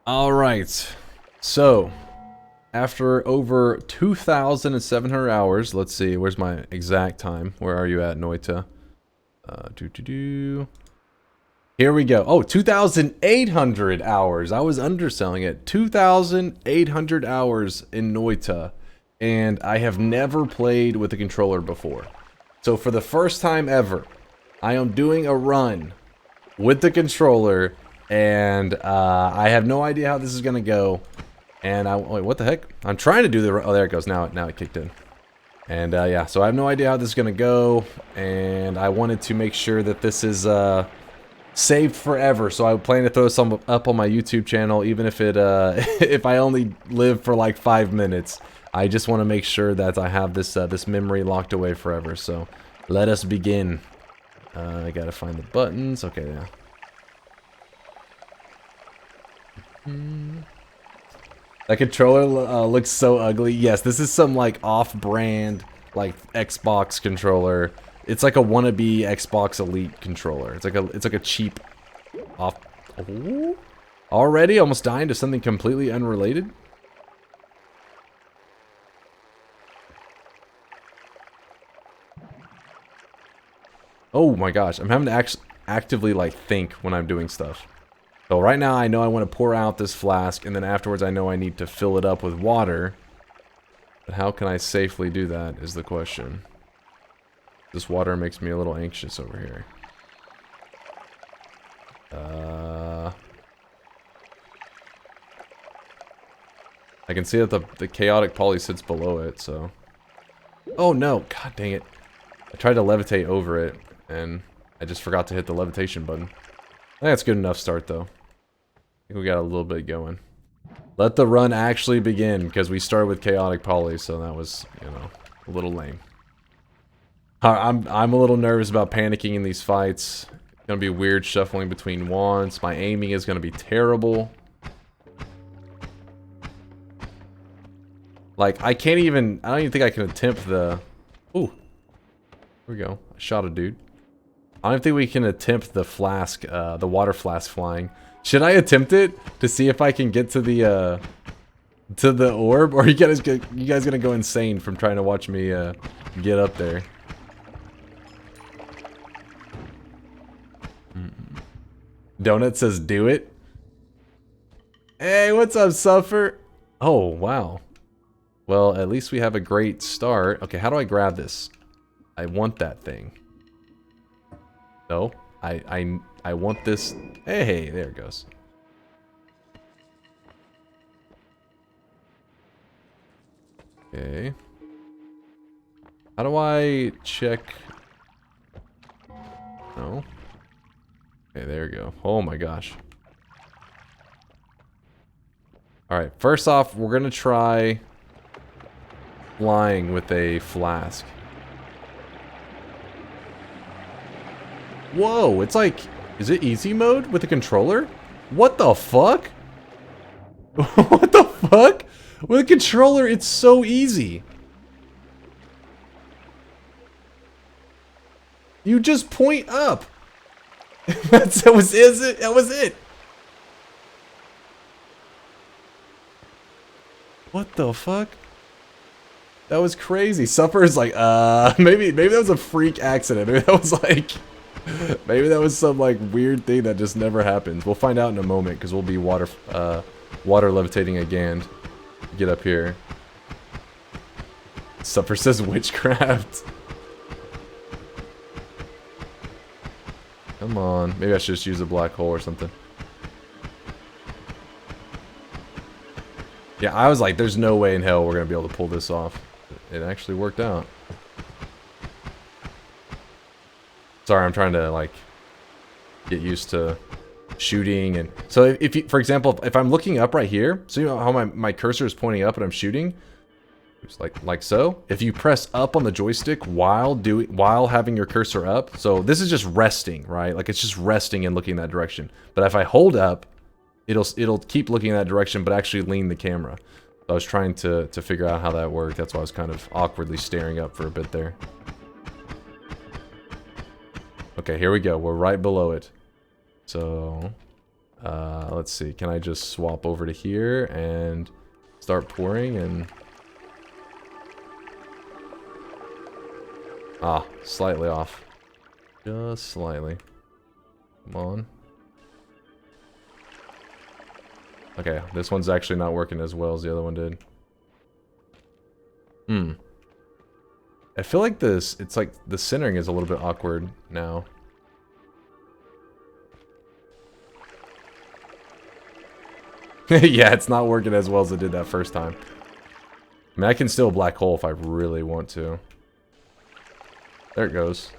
Alright, so after over 2,700 hours, let's see, where's my exact time? Where are you at, Noita? Here we go. Oh, 2,800 hours. I was underselling it. 2,800 hours in Noita, and I have never played with a controller before. So for the first time ever, I am doing a run with the controller, and I have no idea how this is gonna go. And wait, what the heck? I'm trying to do the, oh, there it goes. Now it kicked in. And yeah, so I have no idea how this is gonna go, and I wanted to make sure that this is saved forever. So I plan to throw some up on my YouTube channel, even if it if I only live for like 5 minutes. I just want to make sure that I have this this memory locked away forever. So let us begin. I gotta find the buttons. Okay, yeah. That controller looks so ugly. Yes, this is some like off-brand like Xbox controller. It's like a wannabe Xbox Elite controller. It's like a cheap off. Oh, already almost dying to something completely unrelated. Oh my gosh, I'm having to actively like think when I'm doing stuff. So right now I know I want to pour out this flask, and then afterwards I know I need to fill it up with water. But how can I safely do that is the question. This water makes me a little anxious over here. I can see that the chaotic poly sits below it, so... Oh no! God dang it. I tried to levitate over it, and I just forgot to hit the levitation button. I think that's good enough start, though. I think we got a little bit going. Let the run actually begin, because we started with chaotic poly, so that was, you know, a little lame. I'm a little nervous about panicking in these fights. It's gonna be weird shuffling between wands. My aiming is gonna be terrible. Like, I don't even think I can attempt the... Ooh. Here we go. I shot a dude. I don't think we can attempt the flask, the water flask flying. Should I attempt it to see if I can get to the orb? Or are you guys gonna go insane from trying to watch me, get up there? Donut says do it. Hey, what's up, Suffer? Oh, wow. Well, at least we have a great start. Okay, how do I grab this? I want that thing. No, I want this. Hey, there it goes. Okay. How do I check? No. Okay, there we go. Oh my gosh. Alright, first off, we're gonna try flying with a flask. Whoa, it's like, is it easy mode with the controller? What the fuck? What the fuck? With a controller, it's so easy. You just point up. That was it. What the fuck? That was crazy. Suffer is like, maybe that was a freak accident. Maybe that was like, maybe that was some like weird thing that just never happens. We'll find out in a moment because we'll be water levitating again. Get up here. Suffer says witchcraft. Come on. Maybe I should just use a black hole or something. Yeah, I was like, there's no way in hell we're gonna be able to pull this off. It actually worked out. Sorry, I'm trying to like get used to shooting. And so if you, for example, if I'm looking up right here, so you know how my cursor is pointing up and I'm shooting, just like so. If you press up on the joystick while having your cursor up, so this is just resting, right? Like it's just resting and looking in that direction. But if I hold up, it'll keep looking in that direction, but actually lean the camera. So I was trying to figure out how that worked. That's why I was kind of awkwardly staring up for a bit there. Okay, here we go. We're right below it. So Let's see. Can I just swap over to here and start pouring and... Ah, slightly off. Just slightly. Come on. Okay, this one's actually not working as well as the other one did. I feel like it's like the centering is a little bit awkward now. Yeah, it's not working as well as it did that first time. I mean, I can still black hole if I really want to. There it goes.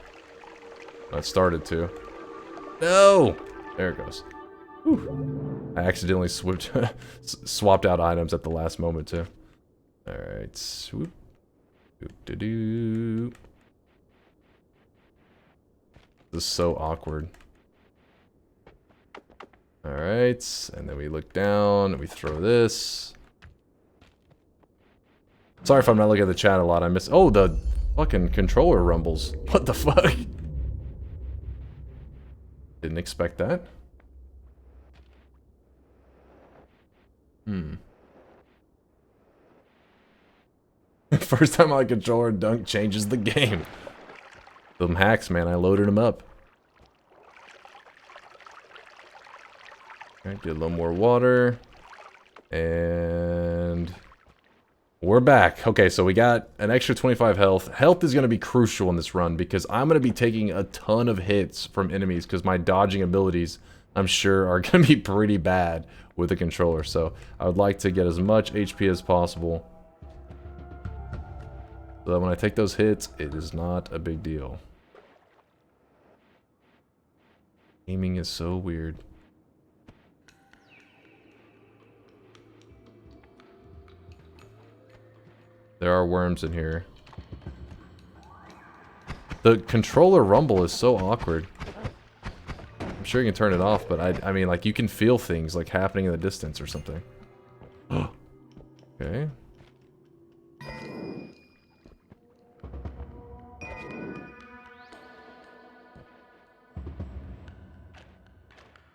That started to. No! There it goes. Whew. I accidentally swapped out items at the last moment too. Alright, swoop. Doop-de-doo. This is so awkward. Alright, and then we look down and we throw this. Sorry if I'm not looking at the chat a lot. I miss. Oh, the fucking controller rumbles. What the fuck? Didn't expect that. First time on a controller, Dunk changes the game. Them hacks, man. I loaded them up. Alright, get a little more water. And... we're back. Okay, so we got an extra 25 health. Health is going to be crucial in this run because I'm going to be taking a ton of hits from enemies because my dodging abilities, I'm sure, are going to be pretty bad with the controller. So I would like to get as much HP as possible so that when I take those hits, it is not a big deal. Aiming is so weird. There are worms in here. The controller rumble is so awkward. I'm sure you can turn it off, but I mean, like, you can feel things, like, happening in the distance or something. Okay.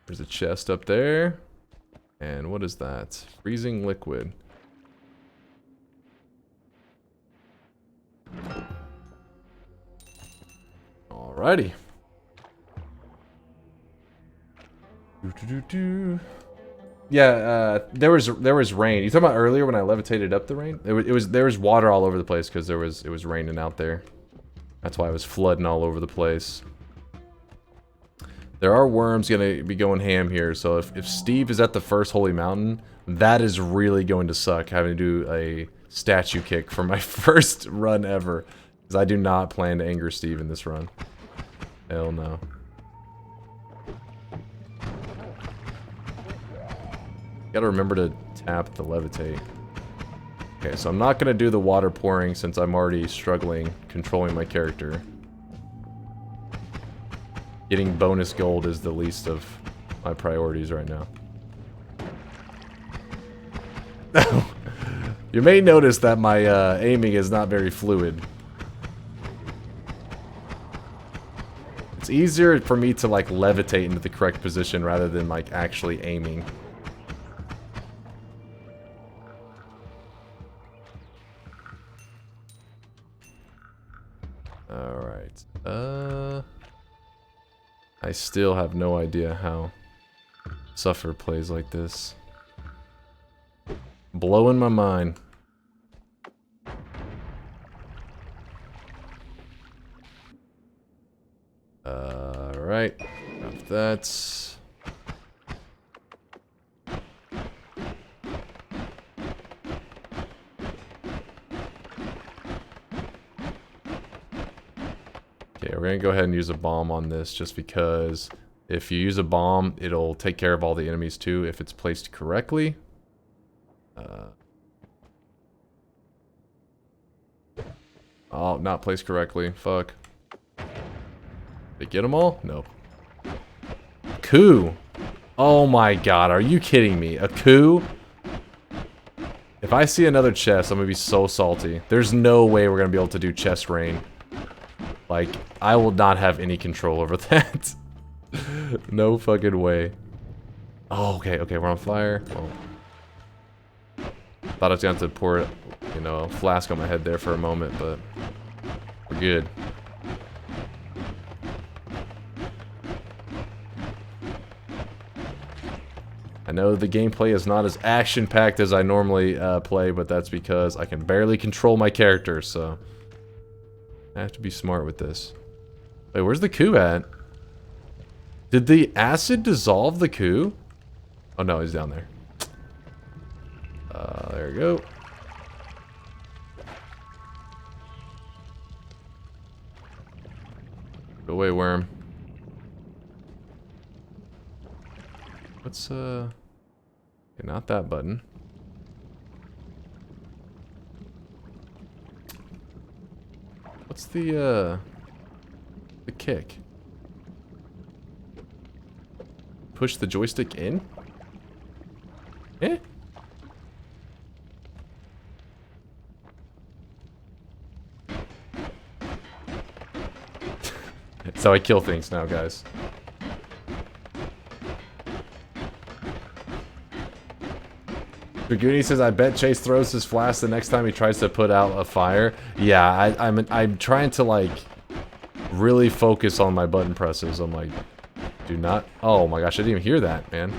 There's a chest up there. And what is that? Freezing liquid. Alrighty. Yeah, there was rain. You talking about earlier when I levitated up the rain? There was water all over the place because it was raining out there. That's why it was flooding all over the place. There are worms gonna be going ham here, so if Steve is at the first holy mountain, that is really going to suck, having to do a statue kick for my first run ever. Because I do not plan to anger Steve in this run. Hell no. Gotta remember to tap the levitate. Okay, so I'm not gonna do the water pouring since I'm already struggling controlling my character. Getting bonus gold is the least of my priorities right now. You may notice that my aiming is not very fluid. It's easier for me to like levitate into the correct position rather than like actually aiming. Alright. I still have no idea how Suffer plays like this. Blowing my mind. Alright. Got that. Okay, we're gonna go ahead and use a bomb on this just because if you use a bomb, it'll take care of all the enemies too if it's placed correctly. Oh, not placed correctly. Fuck. Did I get them all? Nope. Coup. Oh my god, are you kidding me? A coup? If I see another chest, I'm gonna be so salty. There's no way we're gonna be able to do chest rain. Like, I will not have any control over that. No fucking way. Oh, okay, okay, we're on fire. Well, thought I was going to have to pour, you know, a flask on my head there for a moment, but we're good. I know the gameplay is not as action-packed as I normally play, but that's because I can barely control my character, so I have to be smart with this. Wait, where's the coup at? Did the acid dissolve the coup? Oh no, he's down there. There we go. Go away, worm. What's okay, not that button. What's the kick? Push the joystick in? Eh? That's how I kill things now, guys. Dragoonie says, I bet Chase throws his flask the next time he tries to put out a fire. Yeah, I'm trying to, like, really focus on my button presses. I'm like, do not... Oh my gosh, I didn't even hear that, man.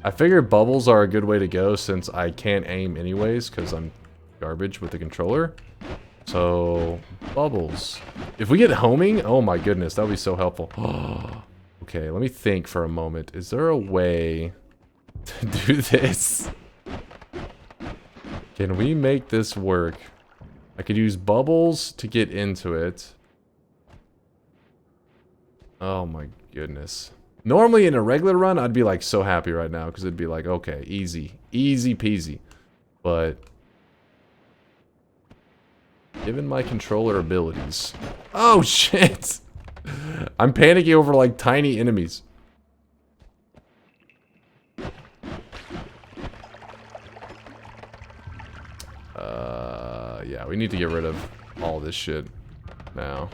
I figure bubbles are a good way to go since I can't aim anyways because I'm garbage with the controller. So, bubbles. If we get homing, oh my goodness, that would be so helpful. Okay, let me think for a moment. Is there a way to do this? Can we make this work? I could use bubbles to get into it. Oh my goodness. Normally in a regular run, I'd be like so happy right now because it'd be like, okay, easy. Easy peasy. But given my controller abilities... Oh shit! I'm panicking over like tiny enemies. Yeah, we need to get rid of all this shit now.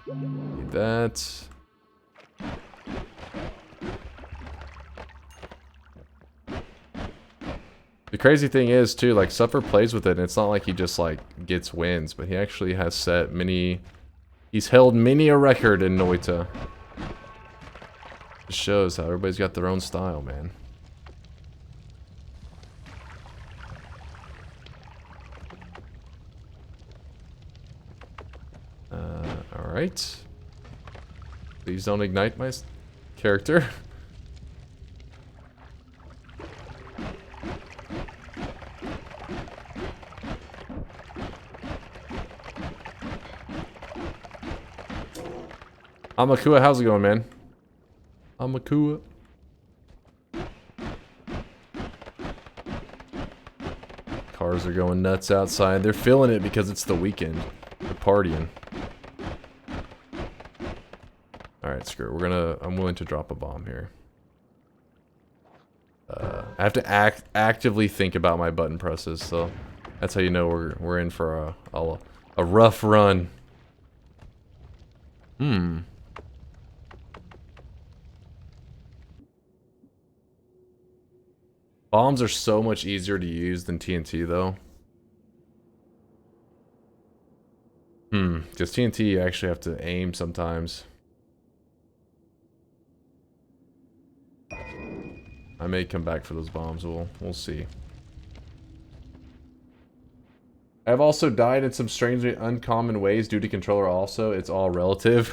Need that. The crazy thing is, too, like, Suffer plays with it, and it's not like he just, like, gets wins, but he actually has set many... He's held many a record in Noita. It shows how everybody's got their own style, man. Alright. Please don't ignite my character. Amakua, how's it going, man? Amakua. Cars are going nuts outside. They're feeling it because it's the weekend. They're partying. Alright, screw it. We're gonna... I'm willing to drop a bomb here. I have to actively think about my button presses, so... That's how you know we're in for a rough run. Bombs are so much easier to use than TNT, though. Because TNT you actually have to aim sometimes. I may come back for those bombs. We'll see. I've also died in some strangely uncommon ways due to controller also. It's all relative.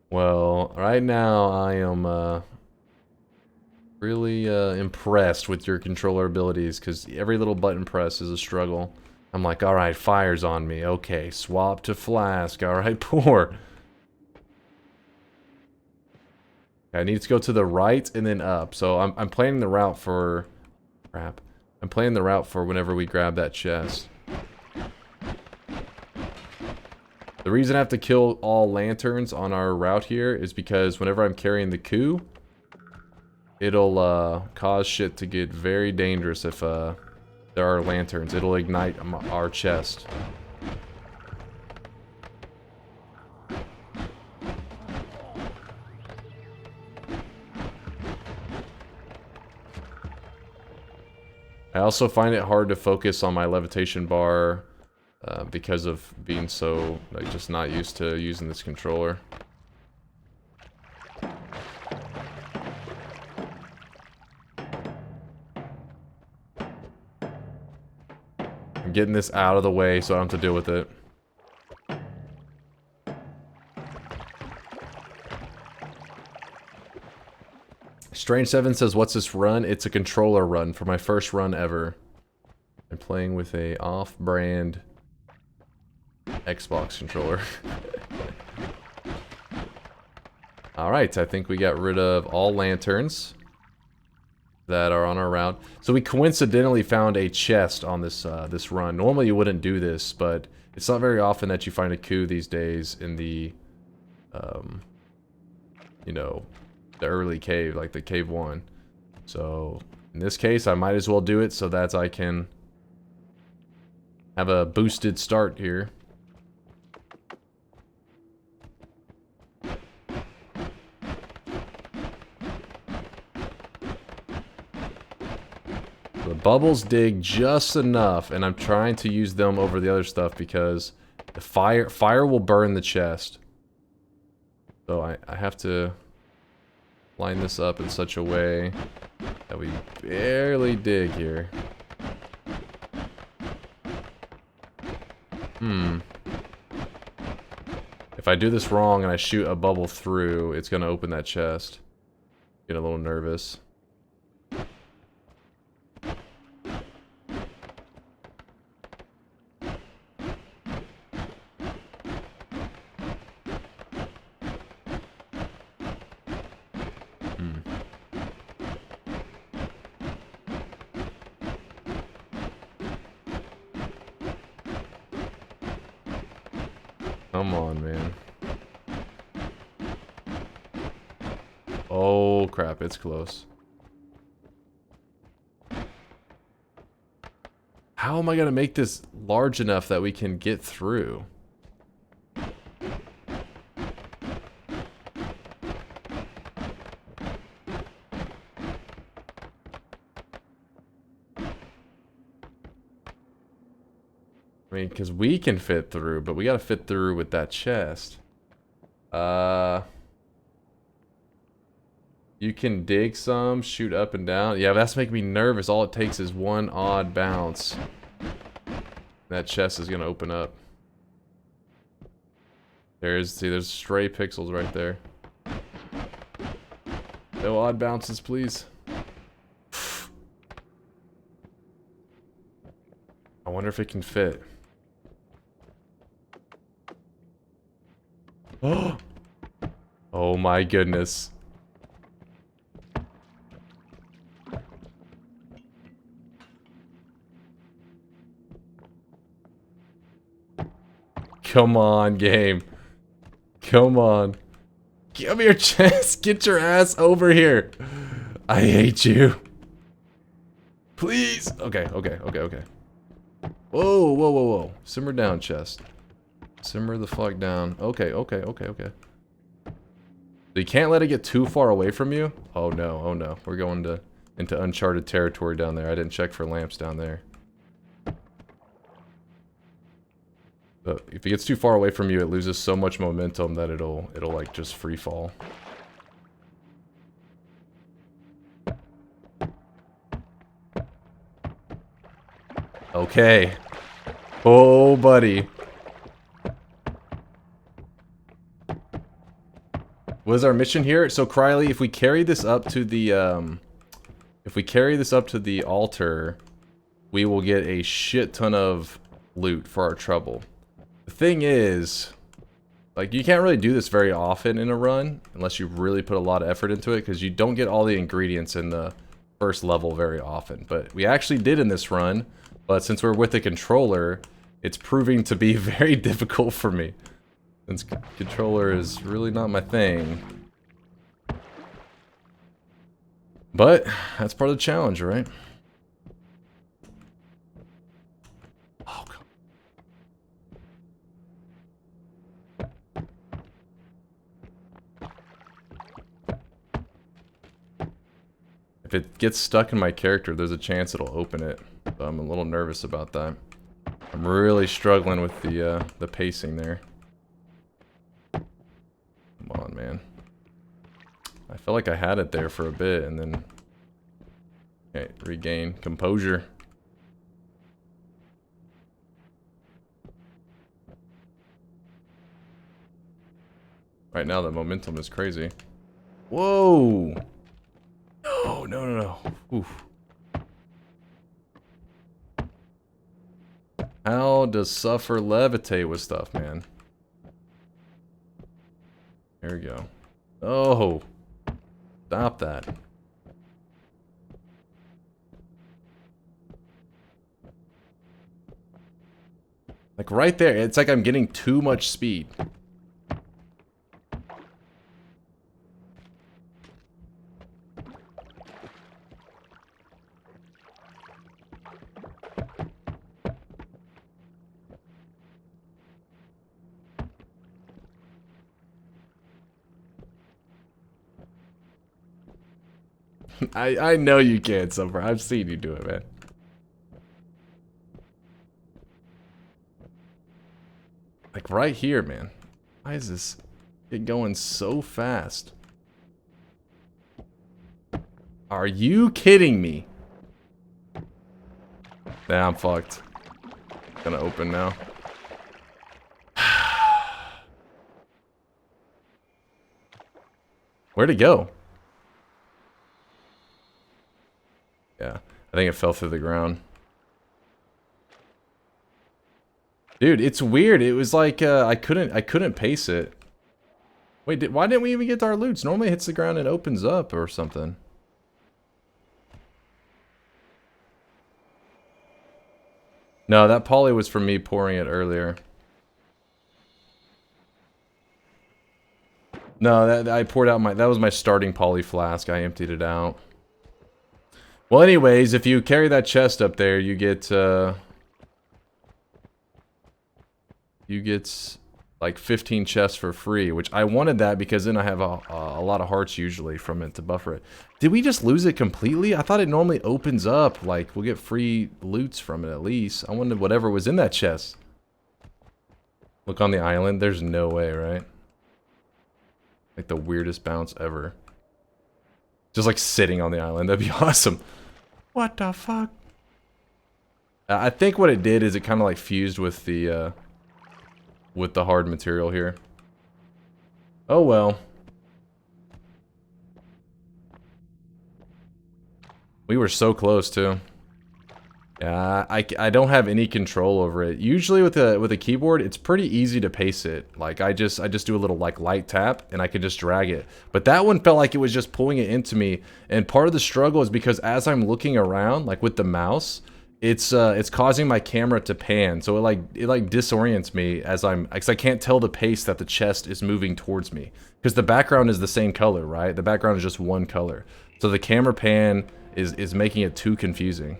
Well, right now I am really impressed with your controller abilities because every little button press is a struggle. I'm like, alright, fire's on me. Okay, swap to flask. Alright, pour. I need to go to the right and then up. So I'm planning the route for... Crap. I'm planning the route for whenever we grab that chest. The reason I have to kill all lanterns on our route here is because whenever I'm carrying the coup, it'll cause shit to get very dangerous if there are lanterns. It'll ignite our chest. I also find it hard to focus on my levitation bar because of being so, like, just not used to using this controller. I'm getting this out of the way so I don't have to deal with it. Strange7 says, what's this run? It's a controller run for my first run ever. I'm playing with a off-brand Xbox controller. Alright, I think we got rid of all lanterns that are on our route. So we coincidentally found a chest on this this run. Normally you wouldn't do this, but it's not very often that you find a coup these days in the, you know, the early cave, like the cave 1. So in this case, I might as well do it so that I can have a boosted start here. The bubbles dig just enough, and I'm trying to use them over the other stuff because the fire will burn the chest. So I have to line this up in such a way that we barely dig here. If I do this wrong and I shoot a bubble through, it's gonna open that chest. Get a little nervous. Come on, man. Oh, crap. It's close. How am I going to make this large enough that we can get through? I mean, because we can fit through, but we gotta fit through with that chest. You can dig some, shoot up and down. Yeah, that's making me nervous. All it takes is one odd bounce. That chest is gonna open up. There's stray pixels right there. No odd bounces, please. I wonder if it can fit. Oh my goodness. Come on, game. Come on. Give me your chest. Get your ass over here. I hate you. Please. Okay. Whoa. Simmer down, chest. Simmer the fuck down. Okay. So you can't let it get too far away from you? Oh no. We're going into uncharted territory down there. I didn't check for lamps down there. But if it gets too far away from you, it loses so much momentum that it'll like just free fall. Okay. Oh, buddy. What is our mission here? So, Criley, if we carry this up to the altar, we will get a shit ton of loot for our trouble. The thing is, like, you can't really do this very often in a run, unless you really put a lot of effort into it, because you don't get all the ingredients in the first level very often. But we actually did in this run, but since we're with the controller, it's proving to be very difficult for me. Since controller is really not my thing. But that's part of the challenge, right? Oh, God. If it gets stuck in my character, there's a chance it'll open it. So I'm a little nervous about that. I'm really struggling with the pacing there. Come on, man. I felt like I had it there for a bit, and then... Okay, regain composure. Right now, the momentum is crazy. Whoa! No, no, no, no. Oof. How does Suffer levitate with stuff, man? There we go. Oh! Stop that. Like right there, it's like I'm getting too much speed. I know you can, Summer. I've seen you do it, man. Like right here, man. Why is this it going so fast? Are you kidding me? Nah, I'm fucked. Gonna open now. Where'd it go? Yeah, I think it fell through the ground. Dude, it's weird. It was like I couldn't pace it. Wait, why didn't we even get to our loots? Normally it hits the ground and opens up or something. No, that poly was from me pouring it earlier. No, that I poured out that was my starting poly flask. I emptied it out. Well, anyways, if you carry that chest up there, you get like 15 chests for free, which I wanted that because then I have a lot of hearts usually from it to buffer it. Did we just lose it completely? I thought it normally opens up, like we'll get free loots from it at least. I wondered whatever was in that chest. Look on the island. There's no way, right? Like the weirdest bounce ever. Just like sitting on the island. That'd be awesome. What the fuck? I think what it did is it kind of like fused with the hard material here. Oh well. We were so close too. Yeah, I don't have any control over it. Usually with a keyboard, it's pretty easy to pace it. Like I just do a little like light tap and I can just drag it. But that one felt like it was just pulling it into me. And part of the struggle is because as I'm looking around, like with the mouse, it's causing my camera to pan. So it disorients me as because I can't tell the pace that the chest is moving towards me. Because the background is the same color, right? The background is just one color. So the camera pan is making it too confusing.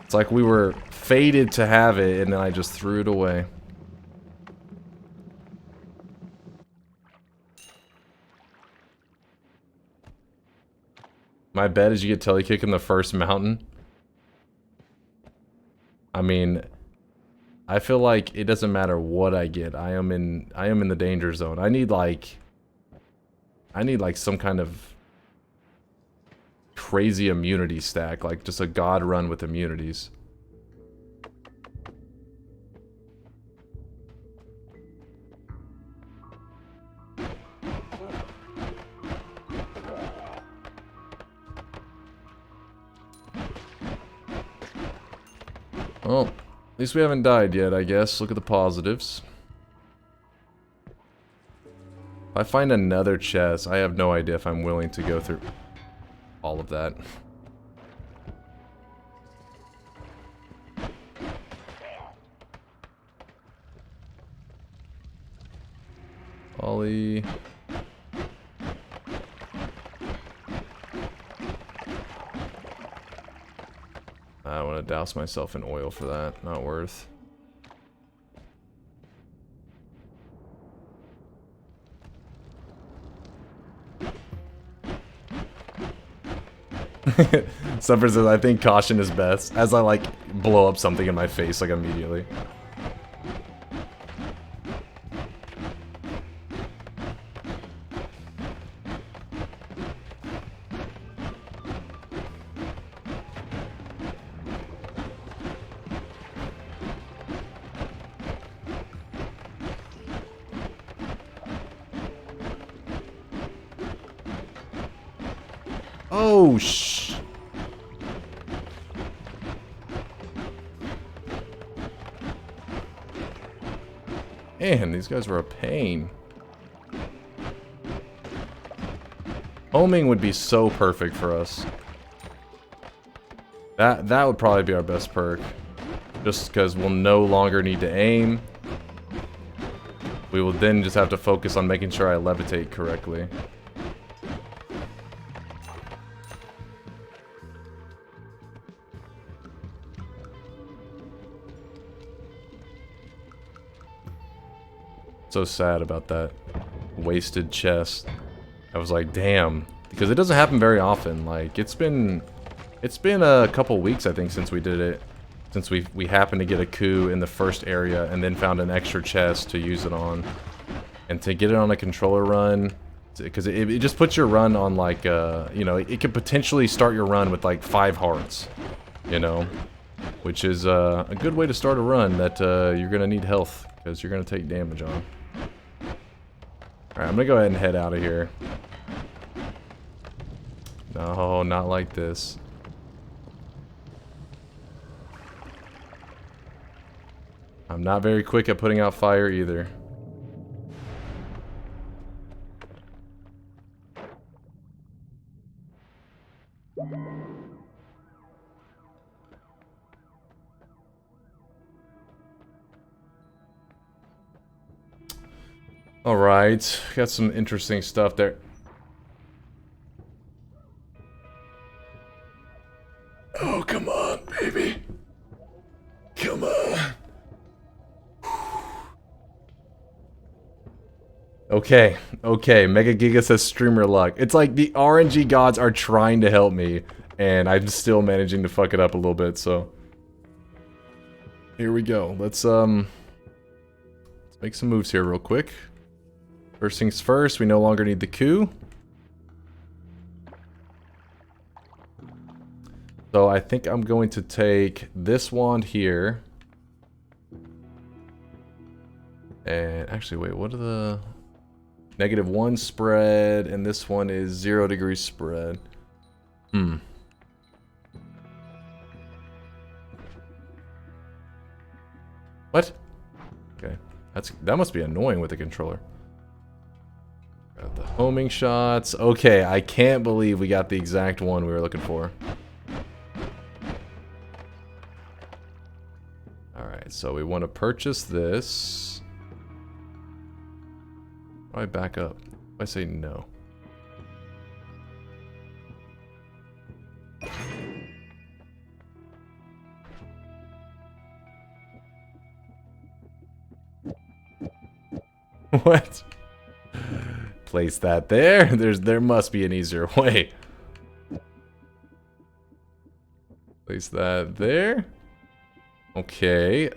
It's like we were fated to have it, and then I just threw it away. My bet is you get telekick in the first mountain. I mean, I feel like it doesn't matter what I get. I am in the danger zone. I need like some kind of crazy immunity stack, like just a god run with immunities. Well, at least we haven't died yet, I guess. Look at the positives. If I find another chest, I have no idea if I'm willing to go through. all of that. Ollie. I want to douse myself in oil for that. Not worth. Suffer says, I think caution is best. As I like blow up something in my face like immediately. Oh, Man, these guys were a pain. Homing would be so perfect for us. That would probably be our best perk. Just because we'll no longer need to aim. We will then just have to focus on making sure I levitate correctly. So sad about that wasted chest. I was like, damn, because it doesn't happen very often. Like it's been a couple weeks I think since we did it, since we happened to get a coup in the first area and then found an extra chest to use it on, and to get it on a controller run, because it just puts your run on like you know, it could potentially start your run with like 5 hearts, you know, which is a good way to start a run that you're gonna need health because you're gonna take damage on. Alright, I'm gonna go ahead and head out of here. No, not like this. I'm not very quick at putting out fire either. Alright, got some interesting stuff there. Oh, come on, baby. Come on. Okay, Mega Giga says streamer luck. It's like the RNG gods are trying to help me, and I'm still managing to fuck it up a little bit, so. Here we go. Let's make some moves here real quick. First things first, we no longer need the coup. So I think I'm going to take this wand here. And actually, wait, what are the... -1 spread, and this one is 0 degree spread. What? Okay, that must be annoying with the controller. Got the homing shots. Okay, I can't believe we got the exact one we were looking for. Alright, so we want to purchase this. How do I back up? If I say no. What? Place that there. There must be an easier way. Place that there. Okay.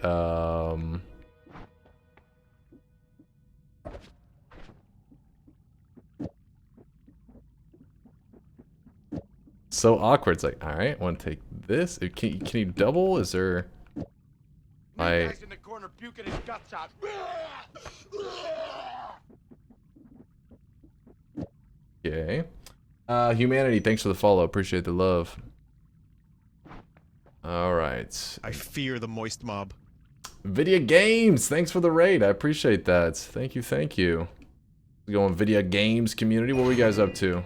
So awkward. It's like, all right, want to take this? Can you double? Is there? I. Okay. Humanity, thanks for the follow. Appreciate the love. Alright. I fear the moist mob. Video games, thanks for the raid. I appreciate that. Thank you, thank you. Going video games community. What are you guys up to?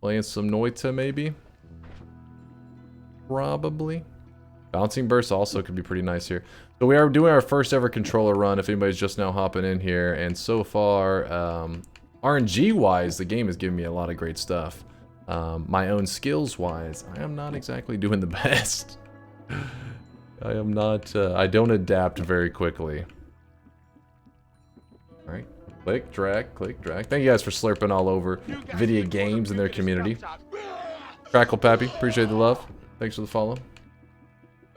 Playing some Noita, maybe? Probably. Bouncing Burst also could be pretty nice here. So we are doing our first ever controller run, if anybody's just now hopping in here. And so far, RNG-wise, the game is giving me a lot of great stuff. My own skills-wise, I am not exactly doing the best. I am not, I don't adapt very quickly. Alright, click, drag, click, drag. Thank you guys for slurping all over video games and their community. Crackle Pappy, appreciate the love. Thanks for the follow.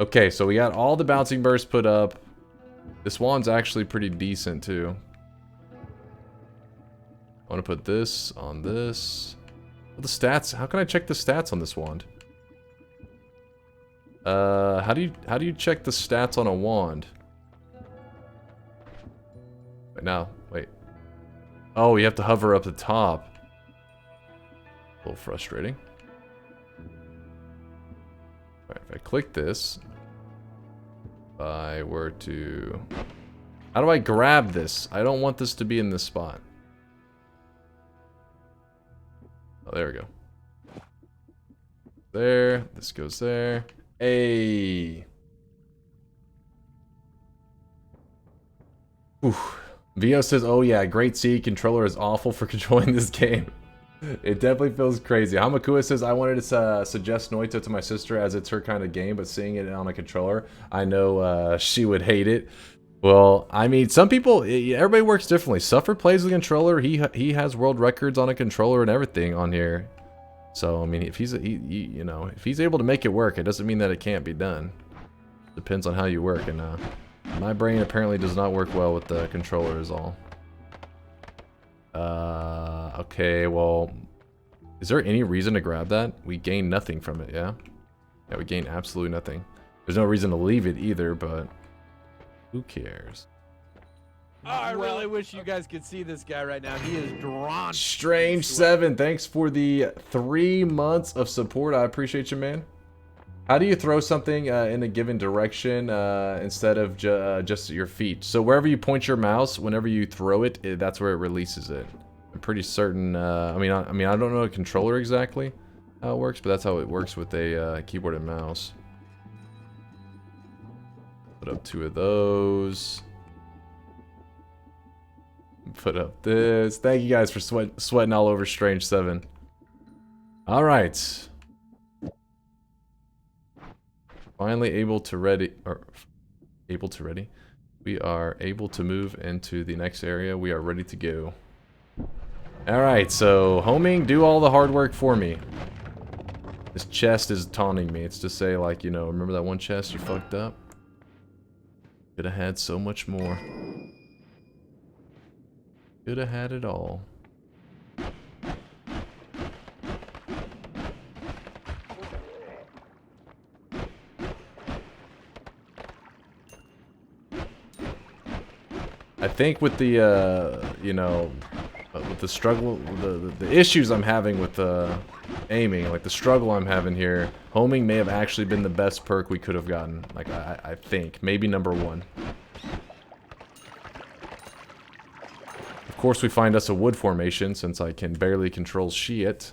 Okay, so we got all the bouncing bursts put up. This wand's actually pretty decent, too. I want to put this on this. Well, the stats, how can I check the stats on this wand? How do you check the stats on a wand? Wait, now, wait. Oh, you have to hover up the top. A little frustrating. Alright, if I click this, if I were to... How do I grab this? I don't want this to be in this spot. Oh, there we go. There, this goes there. Hey. Oof. Vio says, oh yeah, great C controller is awful for controlling this game. It definitely feels crazy. Hamakua says, I wanted to suggest Noita to my sister as it's her kind of game, but seeing it on a controller, I know she would hate it. Well, I mean, some people, everybody works differently. Suffer plays with a controller. He has world records on a controller and everything on here. So, I mean, if he's, you know, if he's able to make it work, it doesn't mean that it can't be done. Depends on how you work, and my brain apparently does not work well with the controller is all. Okay, well, is there any reason to grab that? We gain nothing from it, yeah? Yeah, we gain absolutely nothing. There's no reason to leave it either, but who cares? Oh, I really wish you guys could see this guy right now. He is drawn. Strange7, thanks for the 3 months of support. I appreciate you, man. How do you throw something in a given direction instead of just your feet? So wherever you point your mouse, whenever you throw it, that's where it releases it. I'm pretty certain. I mean, I don't know a controller exactly how it works, but that's how it works with a keyboard and mouse. Put up 2 of those. Put up this. Thank you guys for sweating all over Strange7. All right. Finally able to ready. We are able to move into the next area. We are ready to go. All right, so homing, do all the hard work for me. This chest is taunting me. It's to say, like, you know, remember that one chest you fucked up? Could have had so much more. Could have had it all. I think with the, you know, with the struggle, the issues I'm having with aiming, like the struggle I'm having here, homing may have actually been the best perk we could have gotten. Like, I think. Maybe #1. Of course, we find us a wood formation, since I can barely control shit.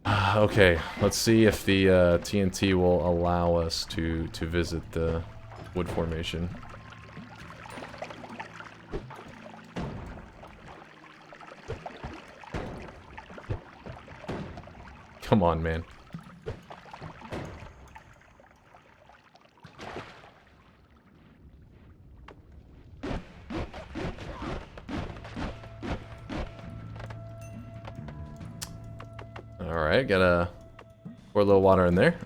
Okay, let's see if the TNT will allow us to visit the wood formation. Come on, man. Alright, gotta pour a little water in there.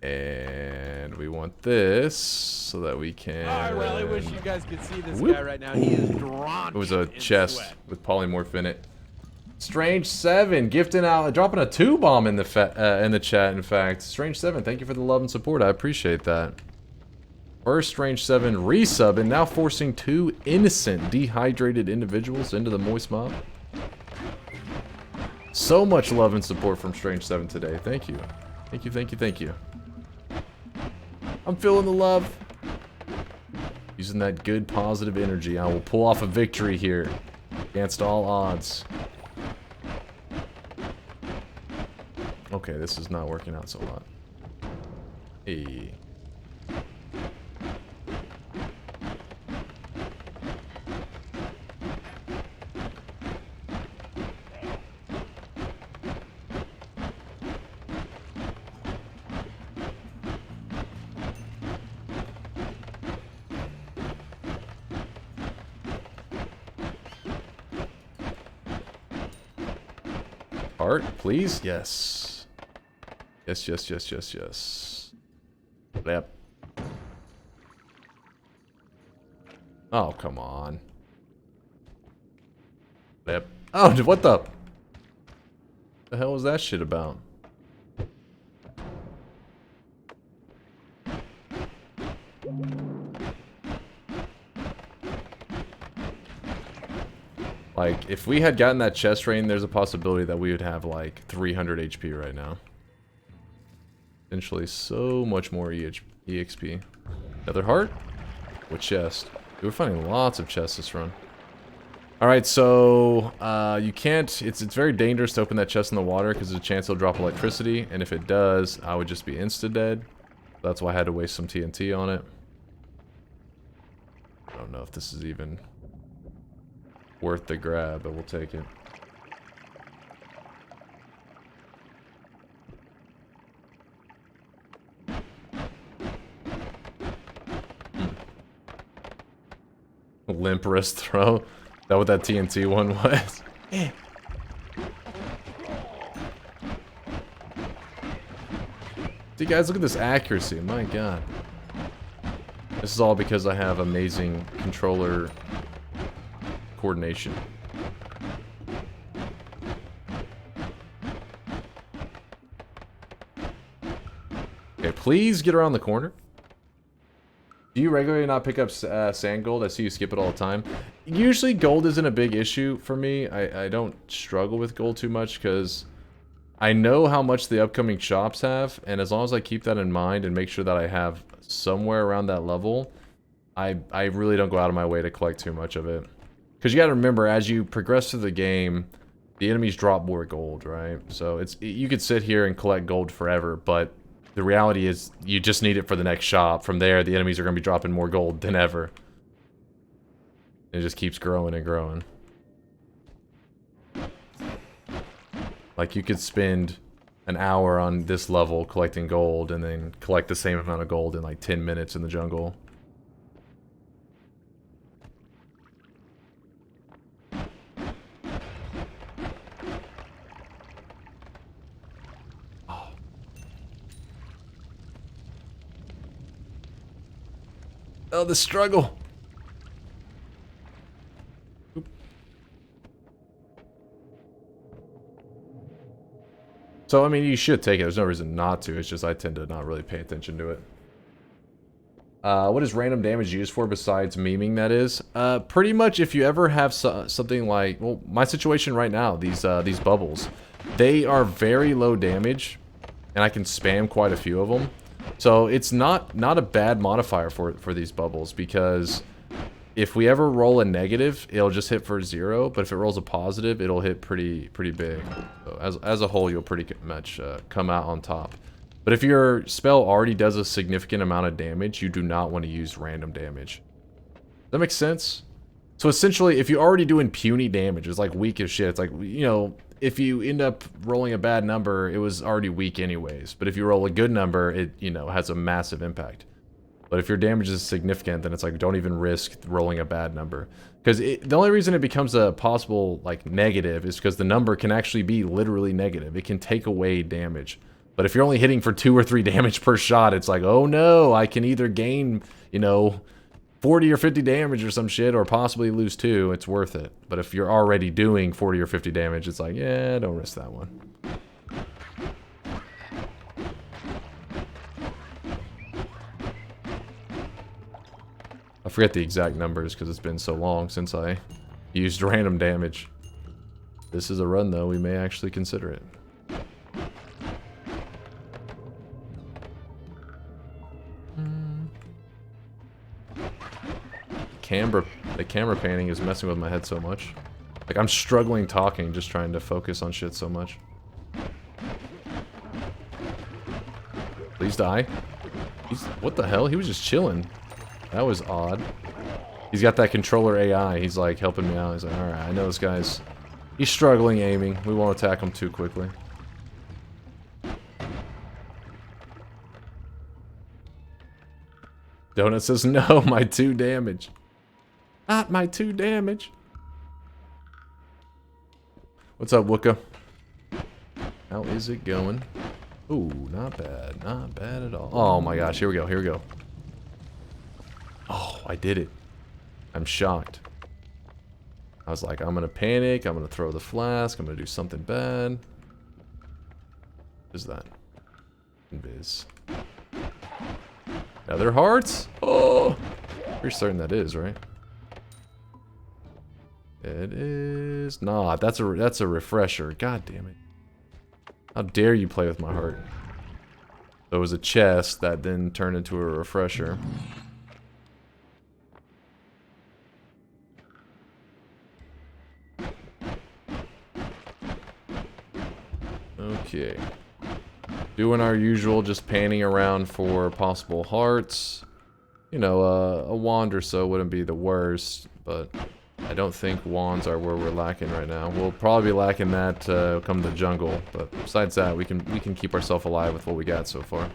And we want this so that we can... I really wish you guys could see this guy right now. He is drawn. It was a chest with polymorph in it. Strange7 gifting out, dropping a 2-bomb in the chat. In fact, Strange7, thank you for the love and support. I appreciate that. First Strange7 resub and now forcing 2 innocent dehydrated individuals into the moist mob. So much love and support from Strange7 today. Thank you. Thank you, thank you, thank you. I'm feeling the love. Using that good positive energy, I will pull off a victory here. Against all odds. Okay, this is not working out so well. Hey. Heart, please? Yes. Yes, yes, yes, yes, yes. Yep. Oh, come on. Yep. Oh, what the hell was that shit about? Like, if we had gotten that chest rain, there's a possibility that we would have, like, 300 HP right now. Potentially so much more EXP. Another heart? What chest? We're finding lots of chests this run. Alright, so, you can't... It's very dangerous to open that chest in the water, because there's a chance it'll drop electricity, and if it does, I would just be insta-dead. That's why I had to waste some TNT on it. I don't know if this is even worth the grab, but we'll take it. Limp wrist throw? Is that what that TNT one was? See guys, look at this accuracy, my god. This is all because I have amazing controller coordination. Okay, please get around the corner. Do you regularly not pick up sand gold? I see you skip it all the time. Usually gold isn't a big issue for me. I don't struggle with gold too much because I know how much the upcoming shops have, and as long as I keep that in mind and make sure that I have somewhere around that level, I really don't go out of my way to collect too much of it. Because you gotta remember, as you progress through the game, the enemies drop more gold, right? So you could sit here and collect gold forever, but the reality is you just need it for the next shop. From there, the enemies are gonna be dropping more gold than ever. It just keeps growing and growing. Like, you could spend an hour on this level collecting gold, and then collect the same amount of gold in like 10 minutes in the jungle. Oh, the struggle. Oop. So, I mean, you should take it. There's no reason not to. It's just I tend to not really pay attention to it. What is random damage used for besides memeing, that is? Pretty much if you ever have something like... Well, my situation right now, these bubbles. They are very low damage, and I can spam quite a few of them. So it's not a bad modifier for these bubbles, because if we ever roll a negative, it'll just hit for 0, but if it rolls a positive, it'll hit pretty big. So as a whole, you'll pretty much come out on top. But if your spell already does a significant amount of damage, you do not want to use random damage. Does that make sense? So essentially, if you're already doing puny damage, it's like weak as shit. It's like, you know, if you end up rolling a bad number, it was already weak anyways. But if you roll a good number, it, you know, has a massive impact. But if your damage is significant, then it's like, don't even risk rolling a bad number. Because the only reason it becomes a possible, like, negative is because the number can actually be literally negative. It can take away damage. But if you're only hitting for 2 or 3 damage per shot, it's like, oh no, I can either gain, you know, 40 or 50 damage or some shit, or possibly lose 2, it's worth it. But if you're already doing 40 or 50 damage, it's like, yeah, don't risk that one. I forget the exact numbers because it's been so long since I used random damage. This is a run, though. We may actually consider it. The camera panning is messing with my head so much. Like, I'm struggling talking, just trying to focus on shit so much. Please die. What the hell? He was just chilling. That was odd. He's got that controller AI. He's like helping me out. He's like, alright, I know this guy's... He's struggling aiming. We won't attack him too quickly. Donut says, no, my 2 damage. Not my 2 damage. What's up, Wooka? How is it going? Ooh, not bad. Not bad at all. Oh my gosh, here we go, here we go. Oh, I did it. I'm shocked. I was like, I'm gonna panic, I'm gonna throw the flask, I'm gonna do something bad. What is that? Invis. Nether hearts? Oh! Pretty certain that is, right? It is not. That's a refresher. God damn it. How dare you play with my heart? So it was a chest that then turned into a refresher. Okay. Doing our usual, just panning around for possible hearts. You know, a wand or so wouldn't be the worst, but I don't think wands are where we're lacking right now. We'll probably be lacking that come the jungle, but besides that, we can keep ourselves alive with what we got so far.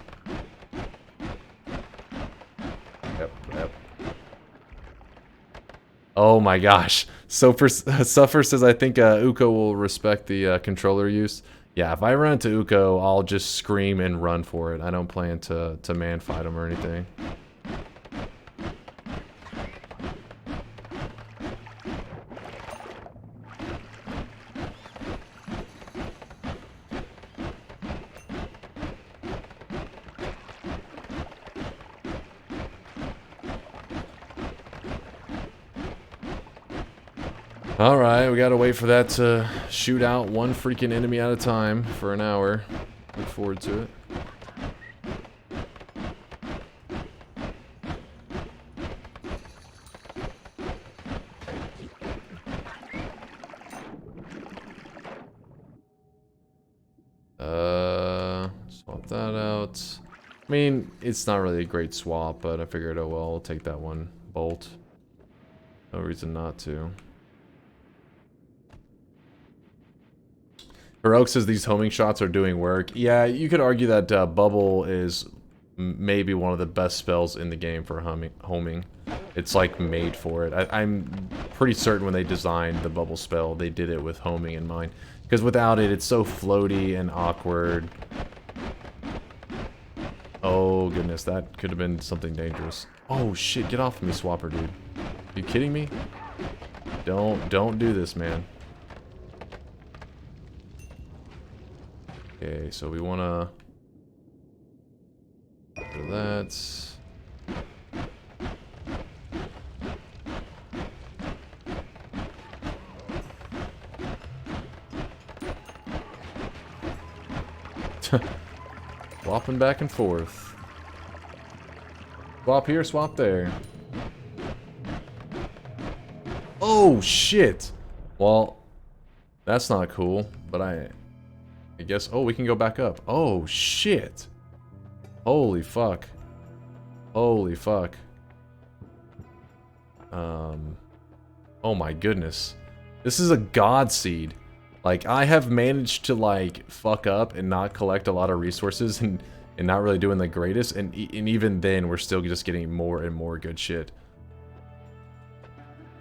Yep. Oh my gosh. Suffer says, I think Uko will respect the controller use. Yeah, if I run into Uko, I'll just scream and run for it. I don't plan to man fight him or anything. Alright, we gotta wait for that to shoot out one freaking enemy at a time for an hour. Look forward to it. Swap that out. I mean, it's not really a great swap, but I figured, oh well, I'll take that one bolt. No reason not to. Heroic says these homing shots are doing work. Yeah, you could argue that Bubble is maybe one of the best spells in the game for homing. It's like made for it. I'm pretty certain when they designed the Bubble spell, they did it with homing in mind. Because without it, it's so floaty and awkward. Oh goodness, that could have been something dangerous. Oh shit, get off of me, Swapper, dude. Are you kidding me? Don't do this, man. Okay, so we wanna do that. Swapping back and forth. Swap here, swap there. Oh shit! Well, that's not cool, but I guess, oh, we can go back up. Oh, shit. Holy fuck. Holy fuck. Oh my goodness. This is a god seed. Like, I have managed to, like, fuck up and not collect a lot of resources and not really doing the greatest, and even then, we're still just getting more and more good shit.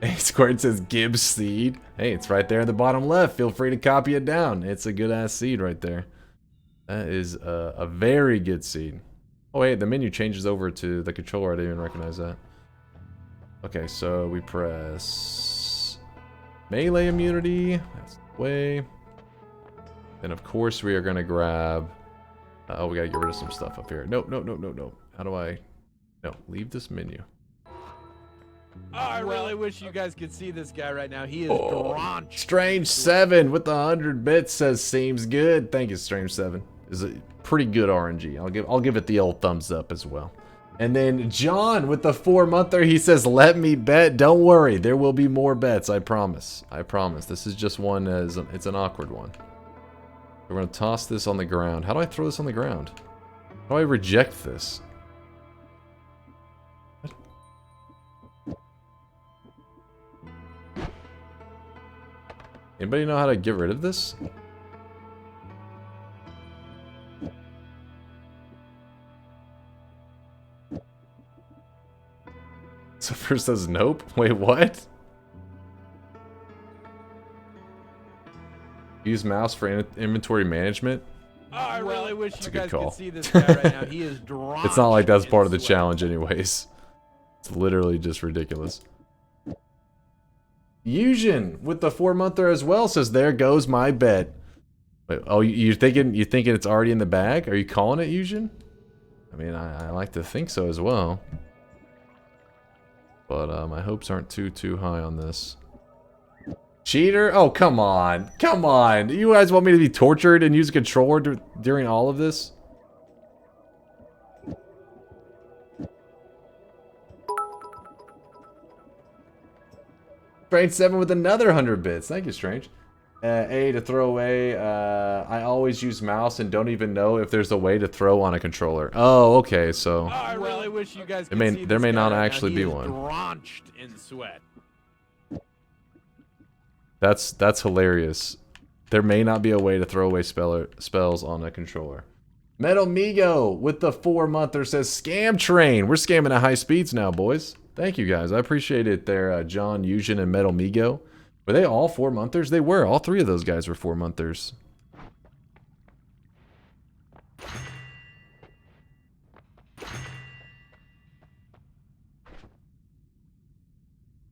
Hey, Squirt says Gibbs seed. Hey, it's right there in the bottom left. Feel free to copy it down. It's a good ass seed right there. That is a very good seed. Oh wait, the menu changes over to the controller. I didn't even recognize that. Okay, so we press melee immunity. That's the way. Then of course we are gonna grab. Oh, we gotta get rid of some stuff up here. No. How do I? No, leave this menu. Oh, I really wish you guys could see this guy right now. He is drenched. Strange 7 with the 100 bits says seems good. Thank you, Strange 7. Is a pretty good RNG. I'll give it the old thumbs up as well. And then John with the 4-monther, he says, let me bet. Don't worry, there will be more bets, I promise. I promise. This is just one, it's an awkward one. We're going to toss this on the ground. How do I throw this on the ground? How do I reject this? Anybody know how to get rid of this? So first says nope. Wait, what? Use mouse for inventory management? Oh, I really wish you guys call. could see this guy right now. He is drenched. It's not like that's part of the sweat. challenge anyways. It's literally just ridiculous. Eugen with the 4-monther as well says, there goes my bet. Wait, oh, you're thinking it's already in the bag? Are you calling it, Eugen? I mean, I like to think so as well. But my hopes aren't too high on this. Cheater? Oh, come on. Come on. You guys want me to be tortured and use a controller during all of this? Strange 7 with another 100 bits. Thank you, Strange. A to throw away. I always use mouse and don't even know if there's a way to throw on a controller. Oh, okay, so... Oh, I really wish you guys could see there this may guy not right actually now. be He is one. drenched in sweat. That's hilarious. There may not be a way to throw away spells on a controller. Metal Migo with the 4-monther says, scam train. We're scamming at high speeds now, boys. Thank you, guys. I appreciate it there, John, Eugen, and Metal Migo. Were they all 4-monthers? They were. All 3 of those guys were 4-monthers.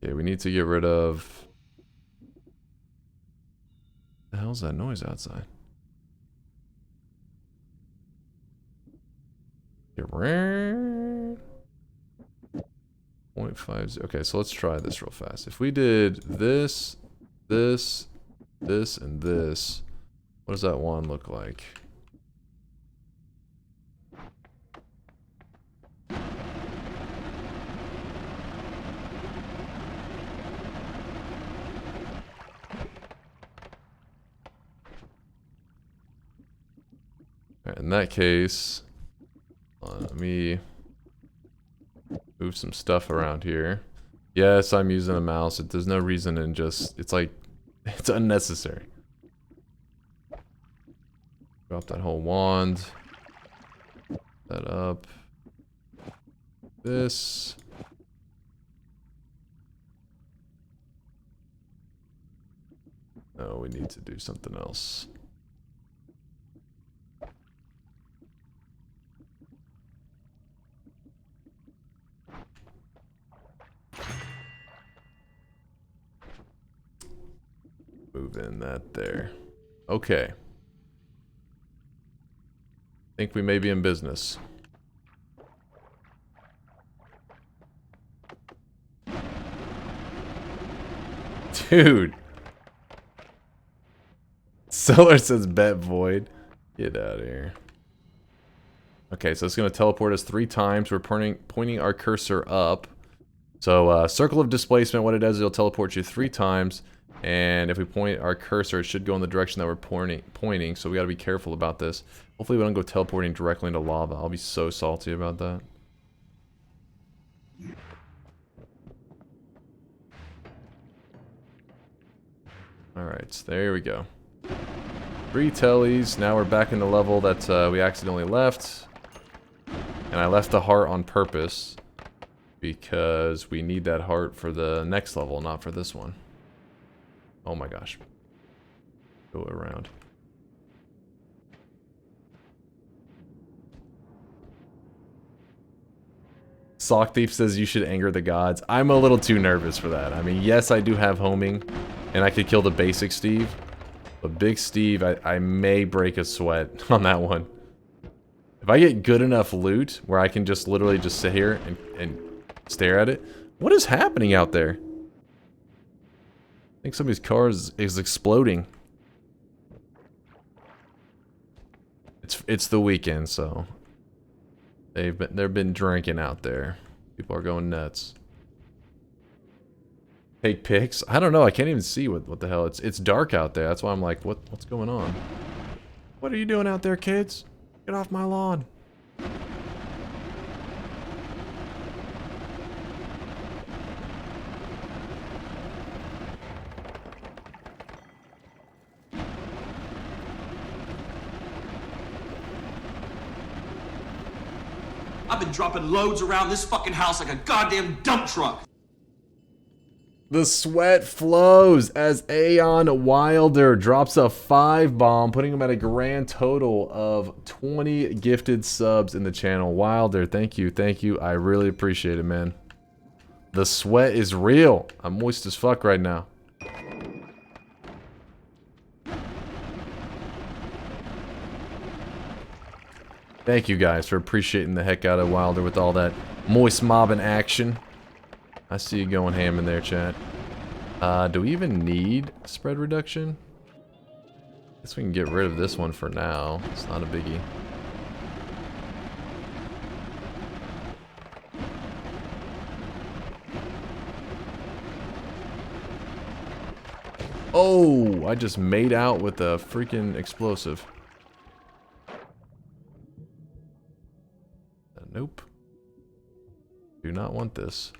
Okay, we need to get rid of... What the hell's that noise outside? Get rid... 0.50. Okay, so let's try this real fast. If we did this, this, this, and this, what does that one look like? Alright, in that case, let me move some stuff around here. Yes, I'm using a mouse. There's no reason in just... It's like... It's unnecessary. Drop that whole wand. That up. This. No, we need to do something else. Move in that there. Okay. Think we may be in business. Dude. Solar says bet void. Get out of here. Okay, so it's going to teleport us 3 times. We're pointing our cursor up. So circle of displacement, what it does is it'll teleport you 3 times. And if we point our cursor, it should go in the direction that we're pointing. So we got to be careful about this. Hopefully we don't go teleporting directly into lava. I'll be so salty about that. Alright, there we go. 3 tellies. Now we're back in the level that we accidentally left. And I left the heart on purpose. Because we need that heart for the next level, not for this one. Oh my gosh. Go around. Sock Thief says you should anger the gods. I'm a little too nervous for that. I mean, yes, I do have homing, and I could kill the basic Steve. But Big Steve, I may break a sweat on that one. If I get good enough loot where I can just literally just sit here and stare at it. What is happening out there? I think somebody's car is exploding. It's the weekend, so They've been drinking out there. People are going nuts. Take pics? I don't know. I can't even see what the hell. It's dark out there. That's why I'm like, what's going on? What are you doing out there, kids? Get off my lawn. I've been dropping loads around this fucking house like a goddamn dump truck. The sweat flows as Aeon Wilder drops a 5-bomb, putting him at a grand total of 20 gifted subs in the channel. Wilder, thank you, thank you. I really appreciate it, man. The sweat is real. I'm moist as fuck right now. Thank you guys for appreciating the heck out of Wilder with all that moist mobbing action. I see you going ham in there, chat. Do we even need spread reduction? Guess we can get rid of this one for now. It's not a biggie. Oh, I just made out with a freaking explosive. Nope. Do not want this.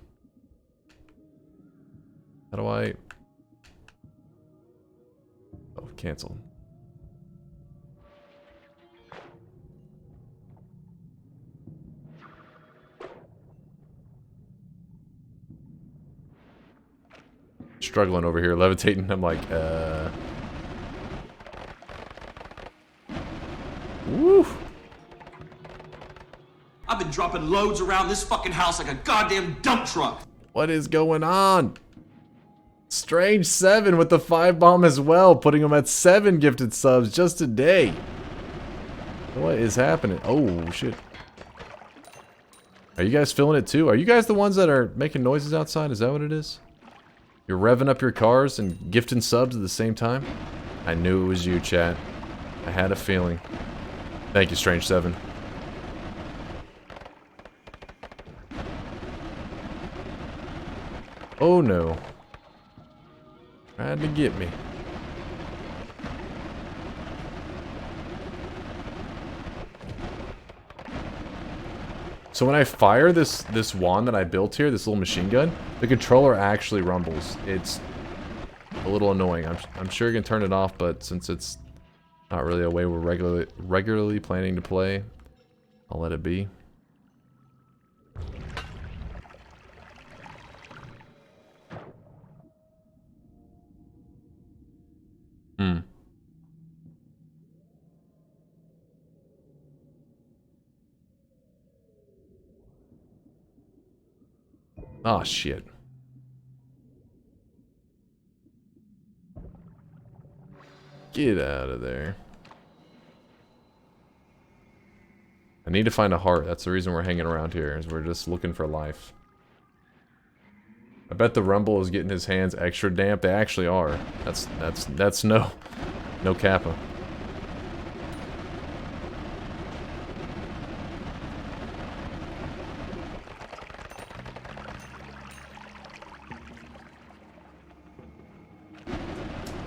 How do I... Oh, cancel. Struggling over here, levitating. I'm like, Woo! I've been dropping loads around this fucking house like a goddamn dump truck. What is going on? Strange 7 with the 5-bomb as well, putting him at 7 gifted subs just today. What is happening? Oh, shit. Are you guys feeling it too? Are you guys the ones that are making noises outside? Is that what it is? You're revving up your cars and gifting subs at the same time? I knew it was you, chat. I had a feeling. Thank you, Strange 7. Oh no. Tried to get me. So when I fire this wand that I built here, this little machine gun, the controller actually rumbles. It's a little annoying. I'm sure you can turn it off, but since it's not really a way we're regularly planning to play, I'll let it be. Oh, shit. Get out of there. I need to find a heart. That's the reason we're hanging around here, is we're just looking for life. I bet the Rumble is getting his hands extra damp. They actually are. That's no kappa.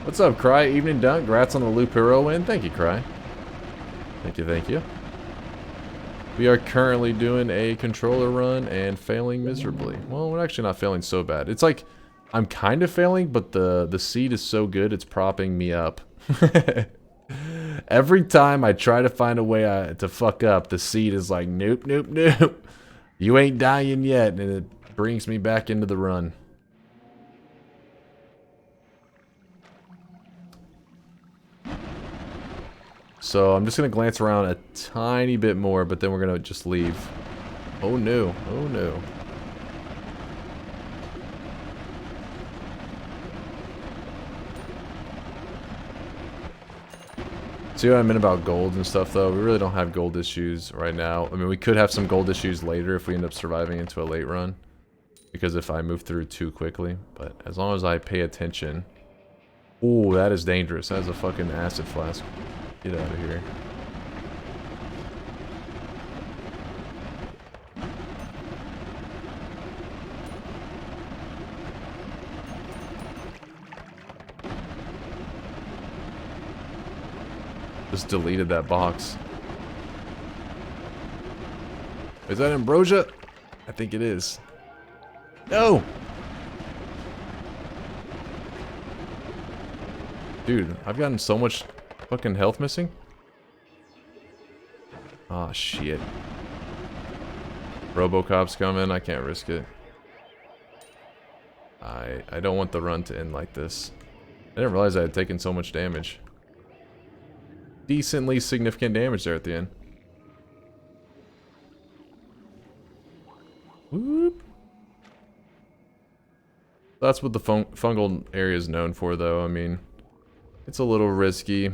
What's up, Cry? Evening Dunk. Congrats on the Loop Hero win. Thank you, Cry. Thank you, thank you. We are currently doing a controller run and failing miserably. Well, we're actually not failing so bad. It's like, I'm kind of failing, but the seed is so good, it's propping me up. Every time I try to find a way to fuck up, the seed is like, nope, nope, nope. You ain't dying yet, and it brings me back into the run. So I'm just going to glance around a tiny bit more, but then we're going to just leave. Oh no, oh no. See what I meant about gold and stuff though? We really don't have gold issues right now. I mean, we could have some gold issues later if we end up surviving into a late run. Because if I move through too quickly. But as long as I pay attention. Ooh, that is dangerous. That is a fucking acid flask. Get out of here. Just deleted that box. Is that ambrosia? I think it is. No! Dude, I've gotten so much fucking health missing. Ah, shit. Robocop's coming. I can't risk it. I don't want the run to end like this. I didn't realize I had taken so much damage. Decently significant damage there at the end. Whoop. That's what the fungal area is known for, though. I mean, it's a little risky.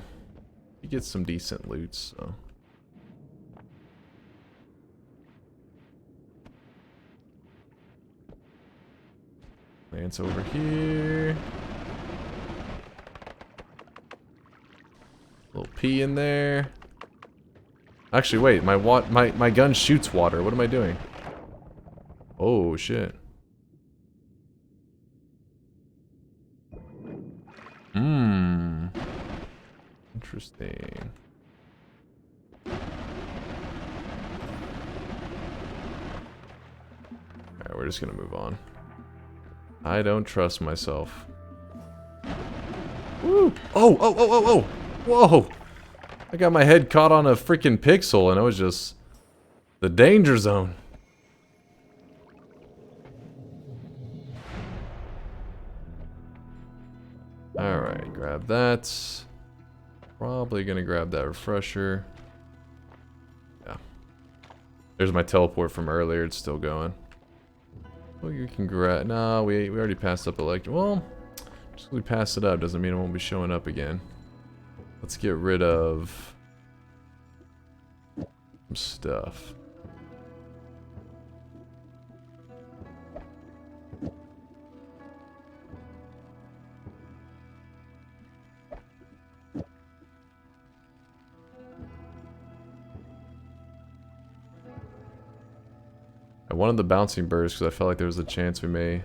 You get some decent loot, so. Lance over here. Little pea in there. Actually, wait. My gun shoots water. What am I doing? Oh, shit. Interesting. Alright, we're just gonna move on. I don't trust myself. Woo! Oh! Whoa! I got my head caught on a freaking pixel and it was just the danger zone. Alright, grab that. Probably gonna grab that refresher. Yeah. There's my teleport from earlier, it's still going. Well, you can grab. No, we already passed up electric. Well, just because we passed it up doesn't mean it won't be showing up again. Let's get rid of some stuff. I wanted the bouncing burst because I felt like there was a chance we may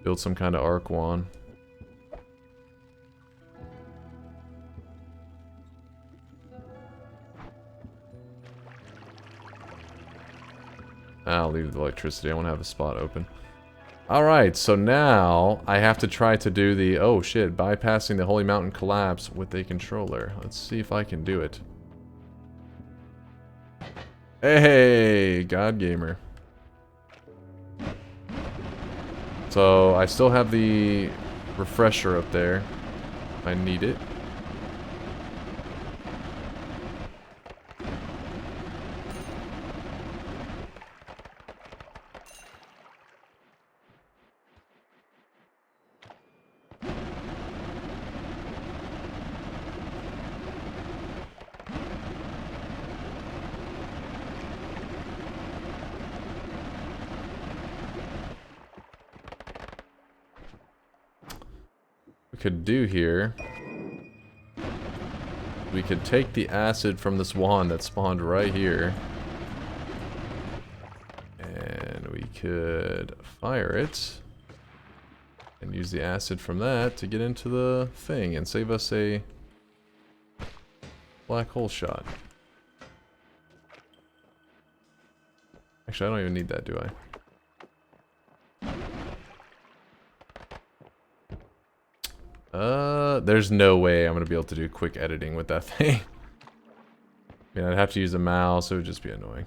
build some kind of arc wand. I'll leave the electricity. I want to have a spot open. Alright, so now I have to try to do the, oh shit, bypassing the Holy Mountain collapse with a controller. Let's see if I can do it. Hey, God Gamer. So I still have the refresher up there. If I need it. Could do here, we could take the acid from this wand that spawned right here and we could fire it and use the acid from that to get into the thing and save us a black hole shot. Actually, I don't even need that, do I? There's no way I'm gonna be able to do quick editing with that thing. I mean, I'd have to use a mouse, it would just be annoying.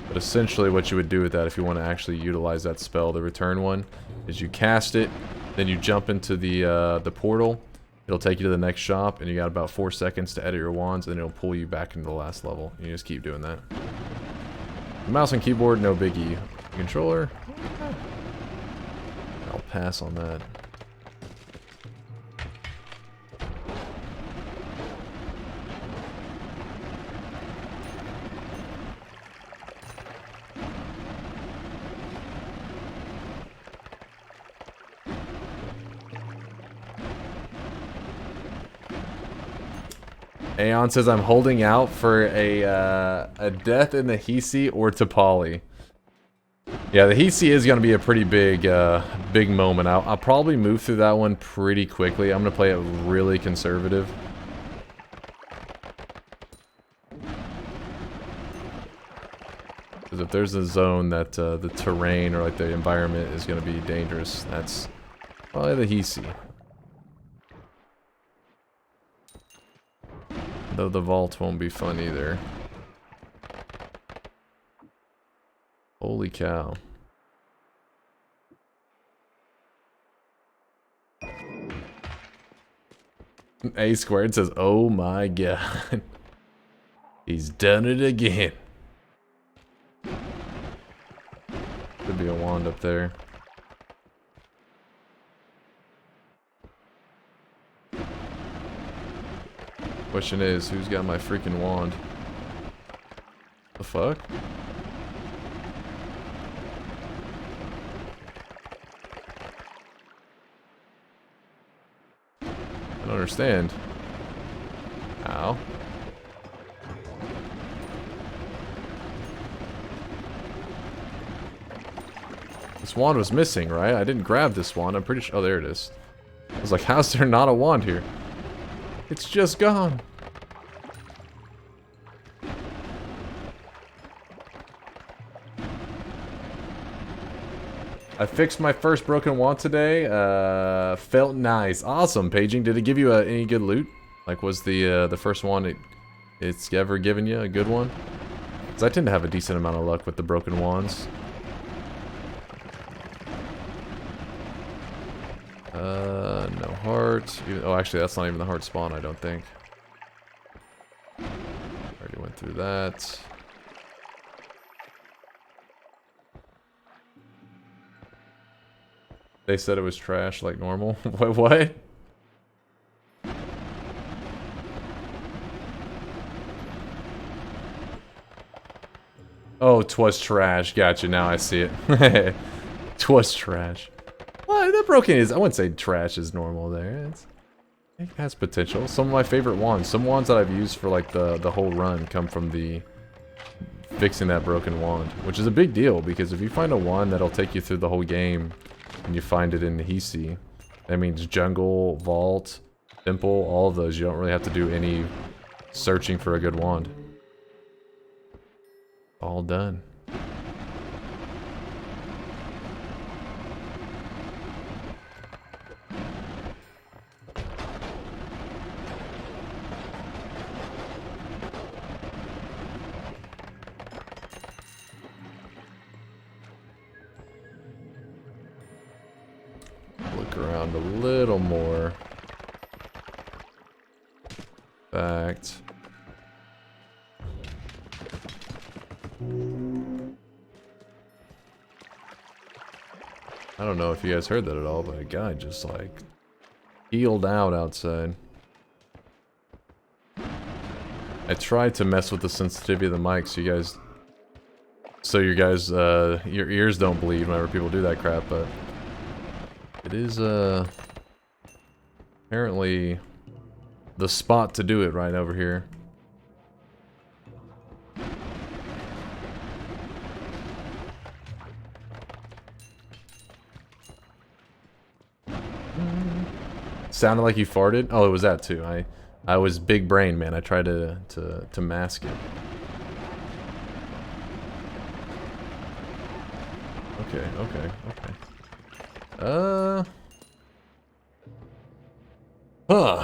But essentially what you would do with that if you want to actually utilize that spell, the return one, is you cast it, then you jump into the portal, it'll take you to the next shop, and you got about 4 seconds to edit your wands, and then it'll pull you back into the last level. You just keep doing that. Mouse and keyboard, no biggie. Controller? I'll pass on that. Aeon says I'm holding out for a death in the Hisi or Tapali. Yeah, the Hisi is going to be a pretty big big moment. I'll probably move through that one pretty quickly. I'm going to play it really conservative. Because if there's a zone that the terrain or like the environment is going to be dangerous, that's probably the Hisi. Though the vault won't be fun either. Holy cow. A squared says, oh my god. He's done it again. Could be a wand up there. Question is, who's got my freaking wand? The fuck? I don't understand. Ow. This wand was missing, right? I didn't grab this wand. I'm pretty sure. Oh, there it is. I was like, how's there not a wand here? It's just gone. I fixed my first broken wand today. Felt nice. Awesome, paging. Did it give you any good loot? Like, was the first one it's ever given you a good one? Because I tend to have a decent amount of luck with the broken wands. No heart. Oh, actually, that's not even the heart spawn, I don't think. Already went through that. They said it was trash like normal. What? Oh, 'twas trash. Gotcha, now I see it. 'Twas trash. Well, the broken is, I wouldn't say trash is normal there. It has potential. Some of my favorite wands. Some wands that I've used for like the whole run come from the fixing that broken wand. Which is a big deal, because if you find a wand that'll take you through the whole game, and you find it in the Hisi, that means jungle, vault, temple, all of those. You don't really have to do any searching for a good wand. All done. Look around a little more. Fact. I don't know if you guys heard that at all, but a guy just like healed out outside. I tried to mess with the sensitivity of the mic so you guys, your ears don't bleed whenever people do that crap, but it is apparently the spot to do it right over here. Sounded like you farted? Oh, it was that too. I was big brain, man. I tried to mask it. Okay. Huh.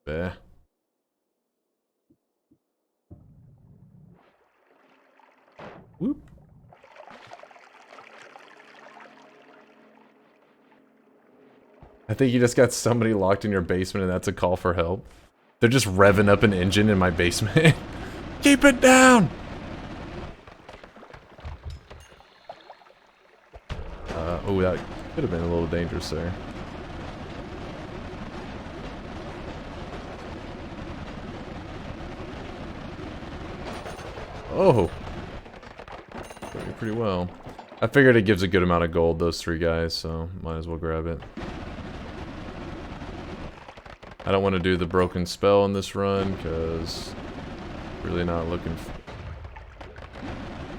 Bah. Whoop. I think you just got somebody locked in your basement and that's a call for help. They're just revving up an engine in my basement. Keep it down! Oh, that could have been a little dangerous there. Oh! Doing pretty well. I figured it gives a good amount of gold, those 3 guys, so might as well grab it. I don't want to do the broken spell in this run, because really not looking for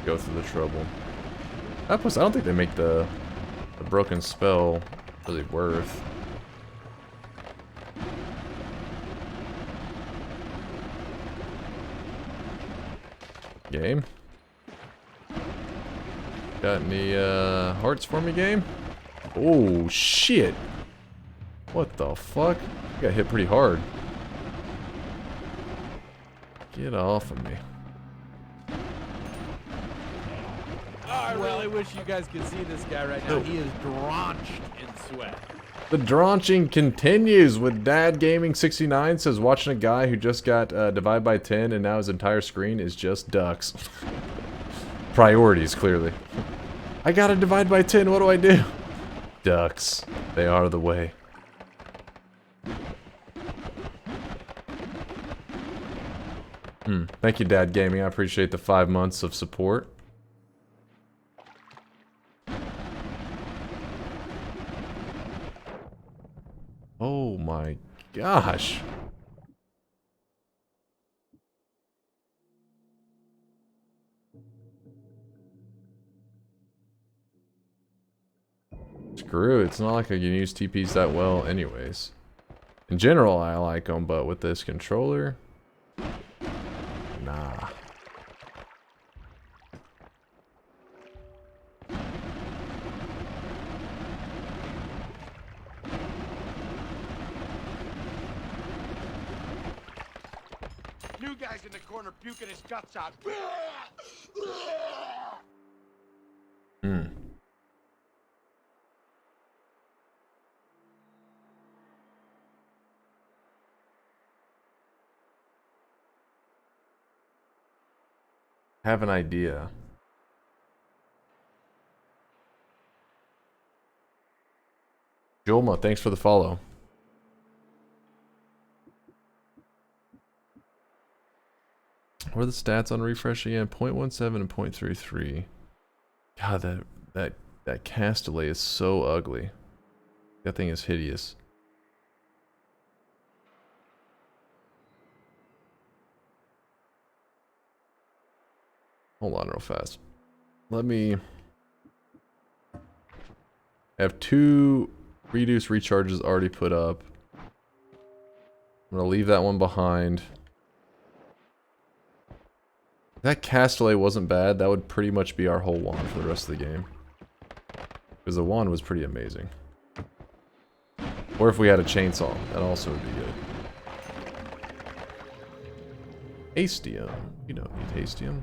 go through the trouble. Plus, I don't think they make the broken spell really worth. Game? Got any hearts for me, game? Oh shit! What the fuck? I got hit pretty hard. Get off of me. I really wish you guys could see this guy right now. He is drenched in sweat. The dronching continues with Dad Gaming 69 says watching a guy who just got divided by 10 and now his entire screen is just ducks. Priorities, clearly. I gotta divide by 10, what do I do? Ducks. They are the way. Thank you, Dad Gaming. I appreciate the 5 months of support. Oh my gosh. Screw it. It's not like I can use TPs that well anyways. In general, I like them, but with this controller... Nah. New guy's in the corner puking his guts out. Have an idea. Julma, thanks for the follow. What are the stats on refresh again? 0.17 and 0.33. God, that Castellet is so ugly. That thing is hideous. Hold on real fast. Let me... I have 2 reduce recharges already put up. I'm gonna leave that one behind. If that Castellet wasn't bad, that would pretty much be our whole wand for the rest of the game. Because the wand was pretty amazing. Or if we had a chainsaw, that also would be good. Hastium. You don't need Hastium.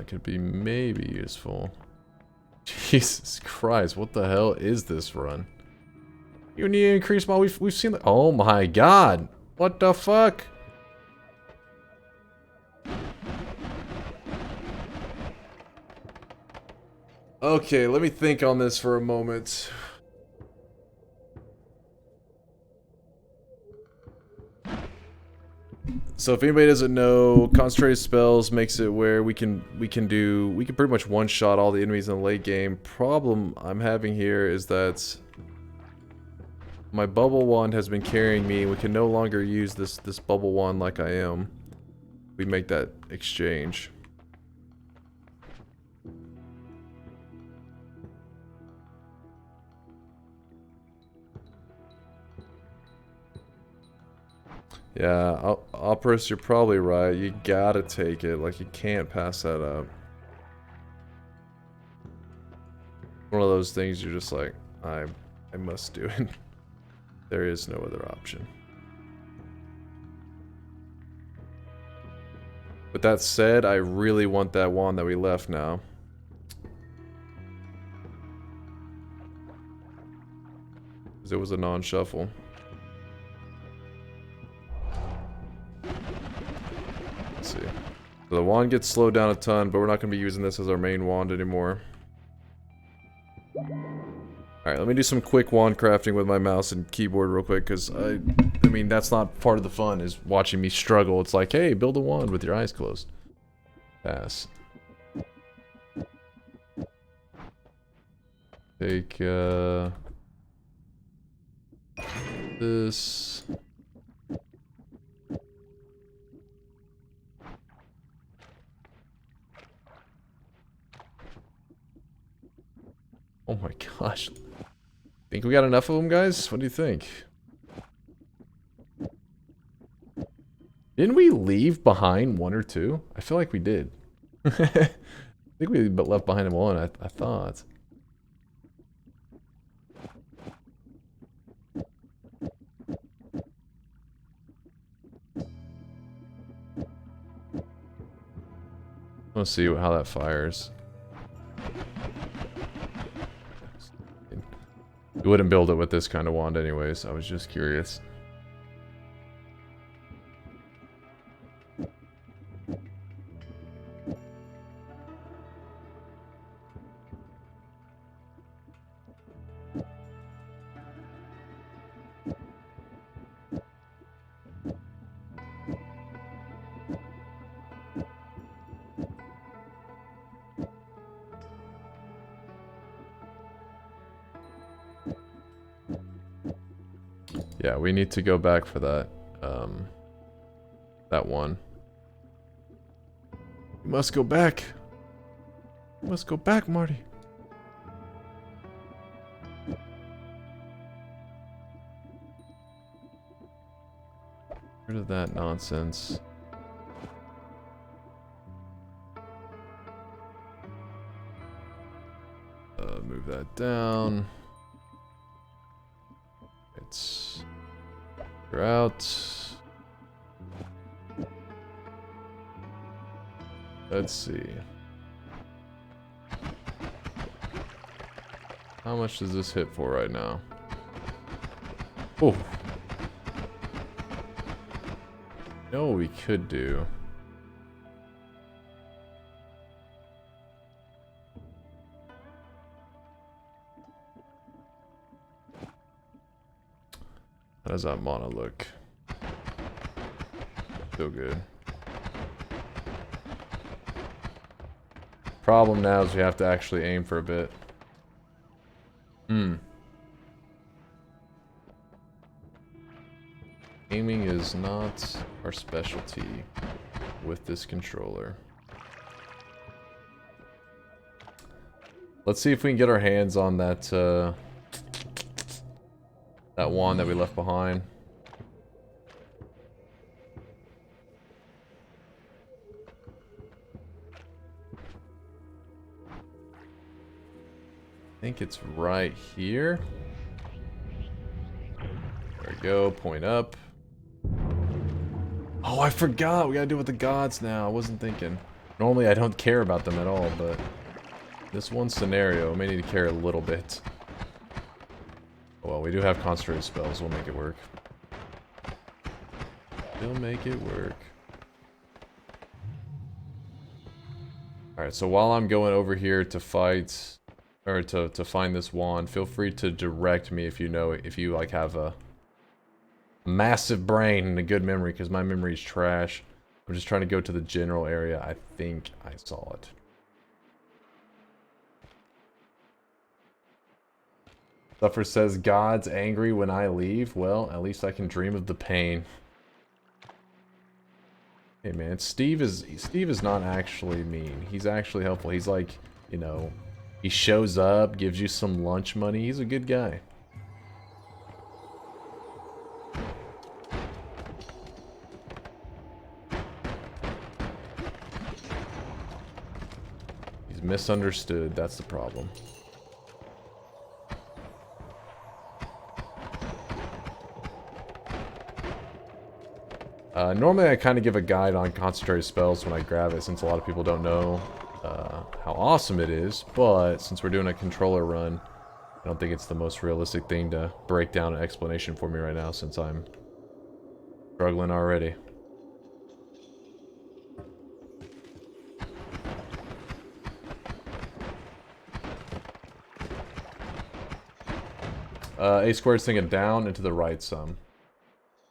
Could be maybe useful. Jesus Christ, what the hell is this run? You need to increase my... We've seen the... Oh my god! What the fuck? Okay, let me think on this for a moment. So if anybody doesn't know, concentrated spells makes it where we can pretty much one-shot all the enemies in the late game. Problem I'm having here is that my bubble wand has been carrying me. We can no longer use this bubble wand like I am. We make that exchange. Yeah, Operas, you're probably right. You gotta take it. Like, you can't pass that up. One of those things you're just like, I must do it. There is no other option. With that said, I really want that wand that we left now. Because it was a non-shuffle. See. So the wand gets slowed down a ton, but we're not going to be using this as our main wand anymore. Alright, let me do some quick wand crafting with my mouse and keyboard real quick, because I mean, that's not part of the fun, is watching me struggle. It's like, hey, build a wand with your eyes closed. Pass. Take, this. Oh my gosh. Think we got enough of them, guys? What do you think? Didn't we leave behind one or two? I feel like we did. I think we left behind one, I thought. Let's see how that fires. You wouldn't build it with this kind of wand anyways, I was just curious. Yeah, we need to go back for that, that one. You must go back. You must go back, Marty. Rid of that nonsense. Move that down. It's... You're out. Let's see. How much does this hit for right now? Oh. You know what we could do? How does that mana look? Still good. Problem now is we have to actually aim for a bit. Aiming is not our specialty with this controller. Let's see if we can get our hands on that that wand that we left behind. I think it's right here. There we go, point up. Oh, I forgot. We gotta do it with the gods now. I wasn't thinking. Normally I don't care about them at all, but this one scenario, I may need to care a little bit. Well, we do have concentrated spells. We'll make it work. We'll make it work. Alright, so while I'm going over here to fight, or to find this wand, feel free to direct me if you know, if you like have a massive brain and a good memory, because my memory is trash. I'm just trying to go to the general area. I think I saw it. Suffer says, God's angry when I leave. Well, at least I can dream of the pain. Hey man, Steve is not actually mean. He's actually helpful. He's like, you know, he shows up, gives you some lunch money. He's a good guy. He's misunderstood. That's the problem. Normally I kind of give a guide on concentrated spells when I grab it, since a lot of people don't know how awesome it is, but since we're doing a controller run, I don't think it's the most realistic thing to break down an explanation for me right now, since I'm struggling already. A squared is thinking down and to the right some.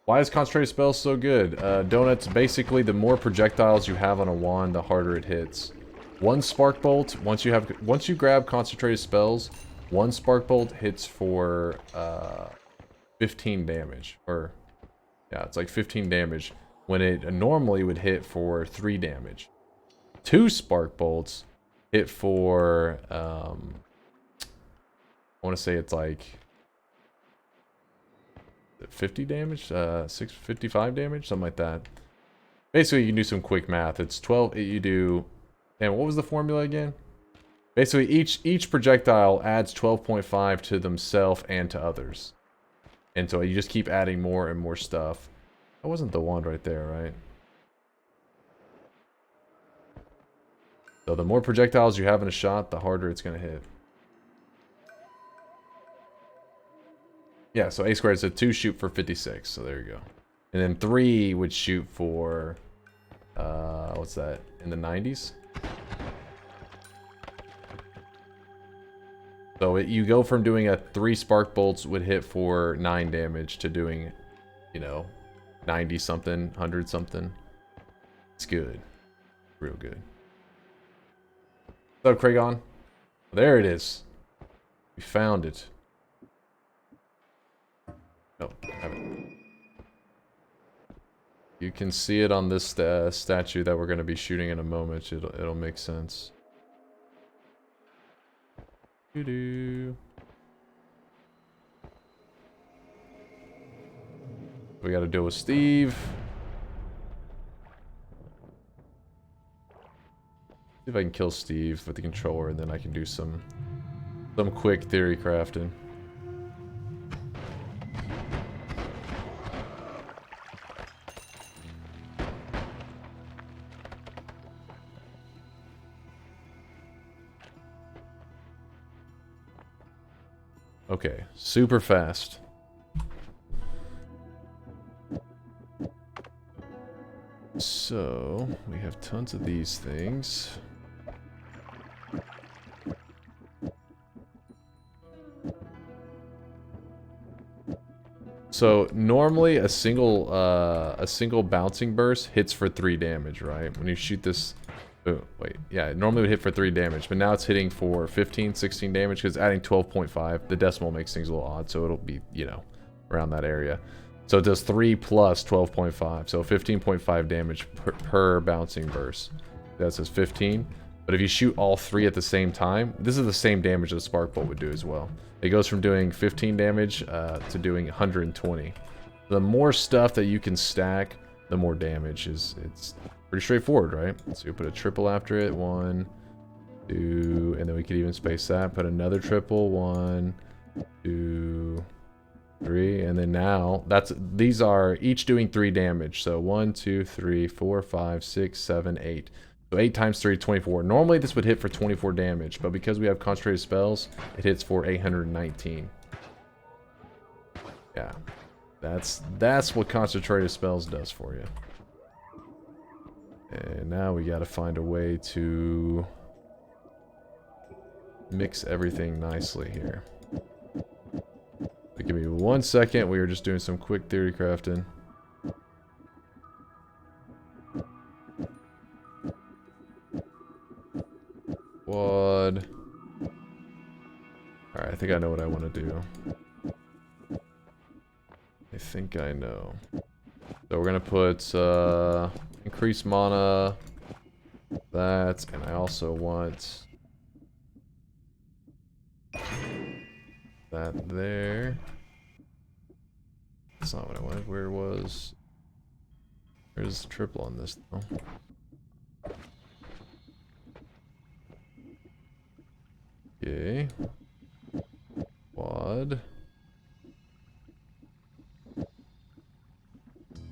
Why is concentrated spells so good? Donuts, basically the more projectiles you have on a wand, the harder it hits. One spark bolt, once you grab concentrated spells, one spark bolt hits for 15 damage. Or yeah, it's like 15 damage when it normally would hit for 3 damage. 2 spark bolts hit for I want to say it's like 50 damage, 55 damage, something like that. Basically, you can do some quick math. It's 12. You do, and what was the formula again? Basically, each projectile adds 12.5 to themselves and to others, and so you just keep adding more and more stuff. That wasn't the wand right there, right? So the more projectiles you have in a shot, the harder it's gonna hit. Yeah, so A squared said 2 shoot for 56, so there you go. And then 3 would shoot for, what's that, in the 90s? So you go from doing a 3 spark bolts would hit for 9 damage to doing, you know, 90 something, 100 something. It's good. Real good. What's up, Kragon? There it is. We found it. No, haven't. You can see it on this statue that we're going to be shooting in a moment. It'll make sense. Doo-doo. We got to deal with Steve. See if I can kill Steve with the controller, and then I can do some quick theory crafting. Okay, super fast. So, we have tons of these things. So, normally a single bouncing burst hits for 3 damage, right? When you shoot this... Oh, wait. Yeah, it normally would hit for 3 damage, but now it's hitting for 15, 16 damage because adding 12.5. The decimal makes things a little odd, so it'll be, you know, around that area. So it does 3 plus 12.5, so 15.5 damage per bouncing burst. That says 15. But if you shoot all 3 at the same time, this is the same damage that a spark bolt would do as well. It goes from doing 15 damage to doing 120. The more stuff that you can stack, the more damage is. It's pretty straightforward, right? So you put a triple after it, 1, 2, and then we could even space that. Put another triple, 1, 2, 3, and then now these are each doing 3 damage. So 1, 2, 3, 4, 5, 6, 7, 8. So 8 times 3, 24. Normally this would hit for 24 damage, but because we have concentrated spells, it hits for 819. Yeah, that's what concentrated spells does for you. And now we gotta find a way to mix everything nicely here. So give me 1 second. We are just doing some quick theory crafting. Quad. Alright, I think I know what I want to do. I think I know. So we're gonna put increase mana, that, and I also want that there. That's not what I wanted. Where was? There's the triple on this though. Okay. Quad.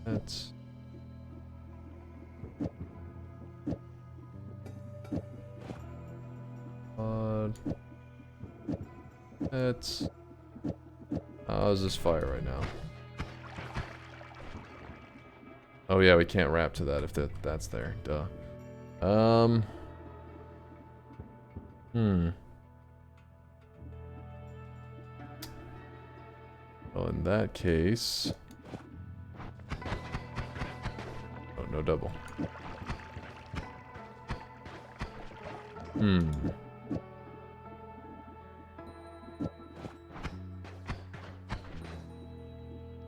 That's that's how's this fire right now? Oh yeah, we can't wrap to that if that's there. Duh. Well, in that case, no double. Hmm.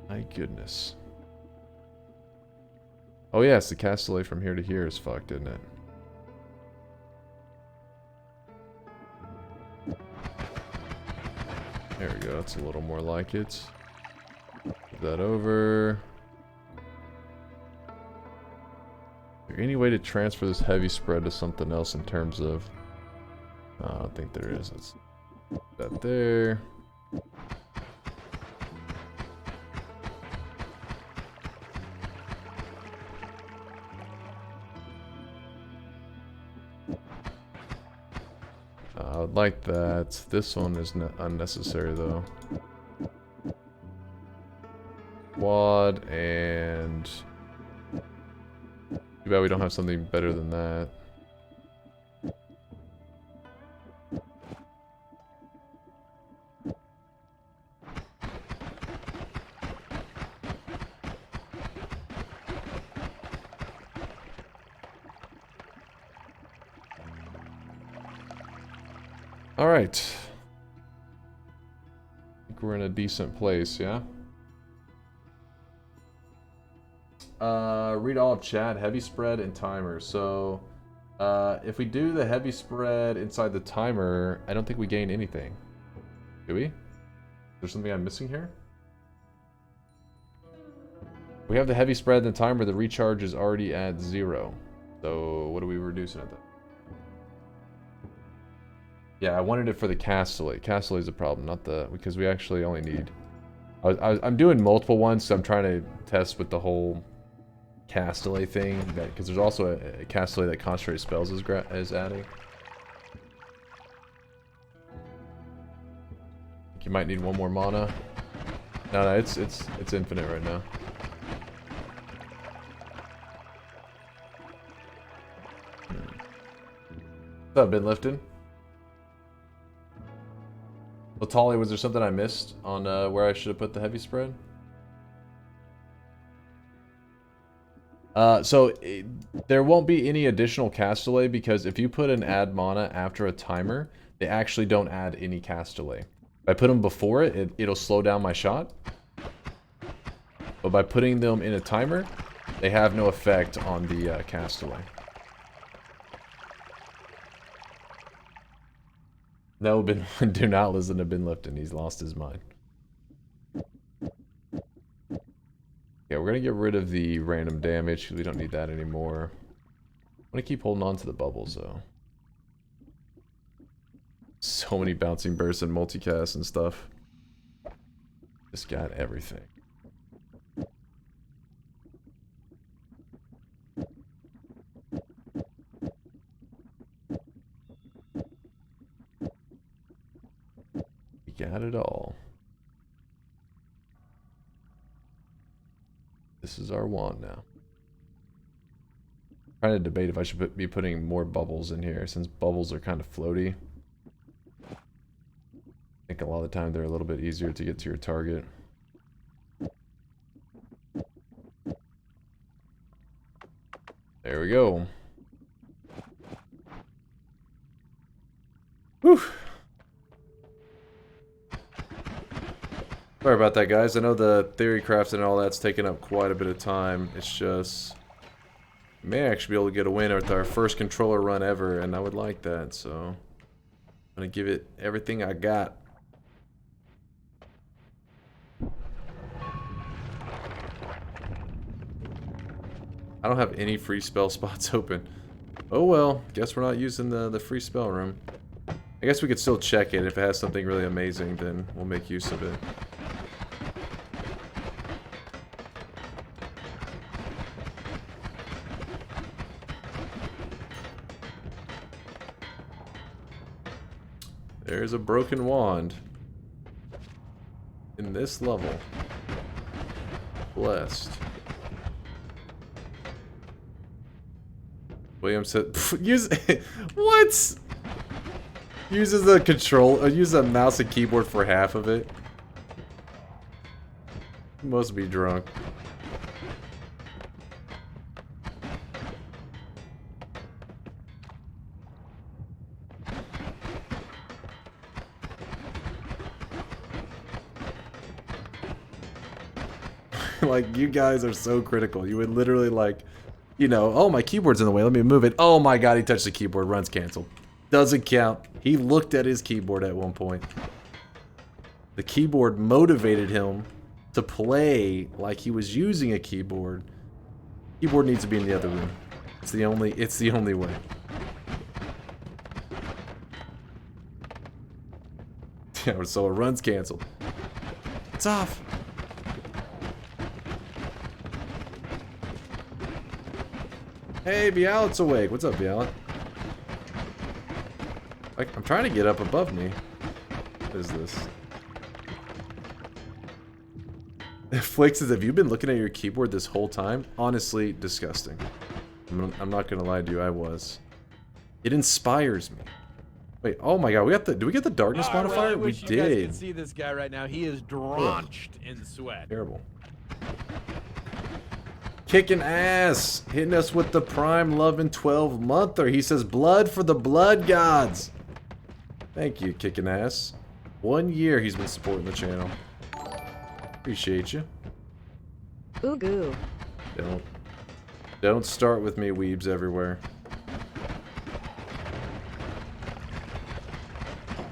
My goodness. Oh yes, the castellet from here to here is fucked, isn't it? There we go, that's a little more like it. Move that over. Is there any way to transfer this heavy spread to something else in terms of... I don't think there is. Let's put that there. I would like that. This one is unnecessary though. Quad and... Too bad we don't have something better than that. Alright. I think we're in a decent place, yeah? Read all of chat, heavy spread and timer. So, if we do the heavy spread inside the timer, I don't think we gain anything. Do we? Is there something I'm missing here? We have the heavy spread and the timer, the recharge is already at 0. So, what are we reducing at that? Yeah, I wanted it for the castellet. Castellet is a problem, not the... Because we actually only need... I'm doing multiple ones, so I'm trying to test with the whole castellet thing. Because there's also a castellet that concentrated spells is adding. I think you might need one more mana. No, it's infinite right now. What's up, been lifting? Well, Tolly, was there something I missed on where I should have put the heavy spread? There won't be any additional castellet because if you put an add mana after a timer, they actually don't add any castellet. If I put them before it, it'll slow down my shot. But by putting them in a timer, they have no effect on the castellet. No, do not listen to Ben Lipton. He's lost his mind. Yeah, we're going to get rid of the random damage because we don't need that anymore. I'm going to keep holding on to the bubbles, though. So many bouncing bursts and multicasts and stuff. Just got everything. Got it all. This is our wand now. I'm trying to debate if I should be putting more bubbles in here since bubbles are kind of floaty. I think a lot of the time they're a little bit easier to get to your target. There we go. Whew. Sorry about that, guys. I know the theory crafting and all that's taken up quite a bit of time. It's just... may actually be able to get a win with our first controller run ever, and I would like that, so... I'm gonna give it everything I got. I don't have any free spell spots open. Oh well, guess we're not using the free spell room. I guess we could still check it. If it has something really amazing, then we'll make use of it. There's a broken wand. In this level. Blessed. William said, use what? Uses the control, use a mouse and keyboard for half of it. He must be drunk. Like, you guys are so critical. You would literally, like, you know, oh, my keyboard's in the way. Let me move it. Oh my god, he touched the keyboard. Run's canceled. Doesn't count. He looked at his keyboard at one point. The keyboard motivated him to play like he was using a keyboard. Keyboard needs to be in the other room. It's the only way. Yeah, so a run's canceled. It's off. Hey, Bialet's awake. What's up, Bialet? Like, I'm trying to get up above me. What is this? Flix says, have you been looking at your keyboard this whole time? Honestly, disgusting. I'm not gonna lie to you, I was. It inspires me. Wait, oh my god, we got the. Did we get the darkness modifier? I We wish you guys did. could see this guy right now. He is drenched in sweat. Terrible. Kicking ass, hitting us with the prime loving 12-monther. He says, blood for the blood gods. Thank you, kicking ass. 1 year he's been supporting the channel. Appreciate you. Ooh goo. Don't start with me, weebs everywhere.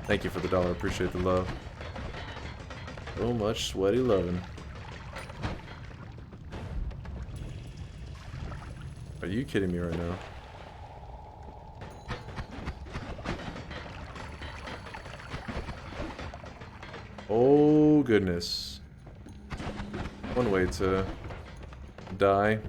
Thank you for the $1. Appreciate the love. So much sweaty loving. Are you kidding me right now? Oh goodness. One way to die.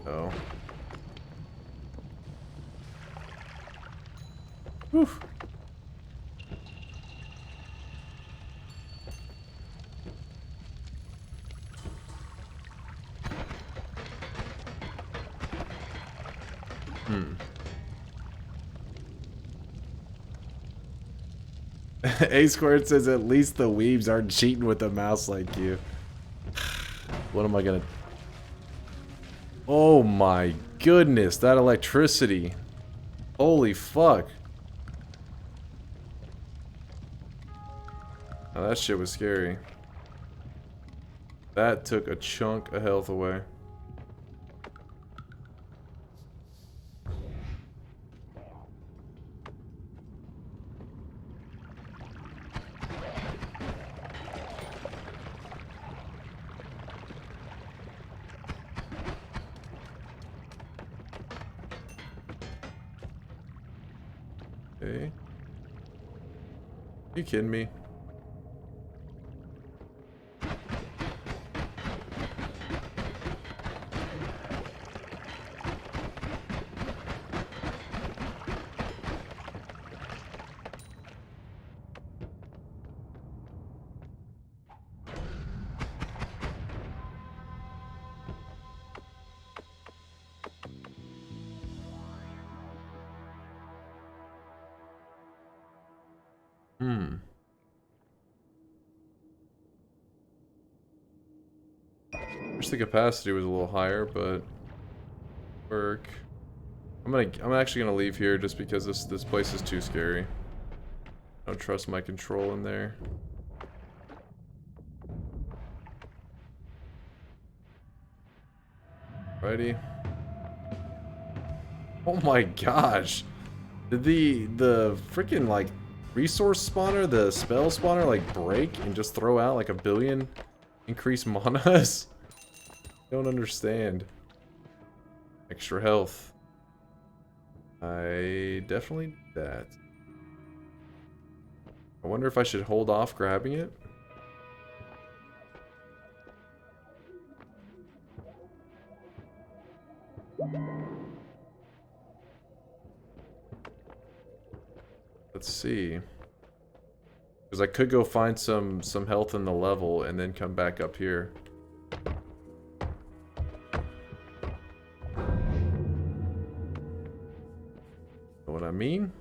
Oh. Whew. A squared says at least the weebs aren't cheating with a mouse like you. What am I gonna... Oh my goodness, that electricity. Holy fuck. Now that shit was scary. That took a chunk of health away. Okay. You kidding me? Wish the capacity was a little higher, but work. I'm actually gonna leave here just because this place is too scary. I don't trust my control in there. Righty. Oh my gosh. Did the freaking like resource spawner, the spell spawner, like break and just throw out like 1 billion increased manas? Don't understand. Extra health. I definitely need that. I wonder if I should hold off grabbing it. Let's see. Because I could go find some health in the level and then come back up here. Know what I mean?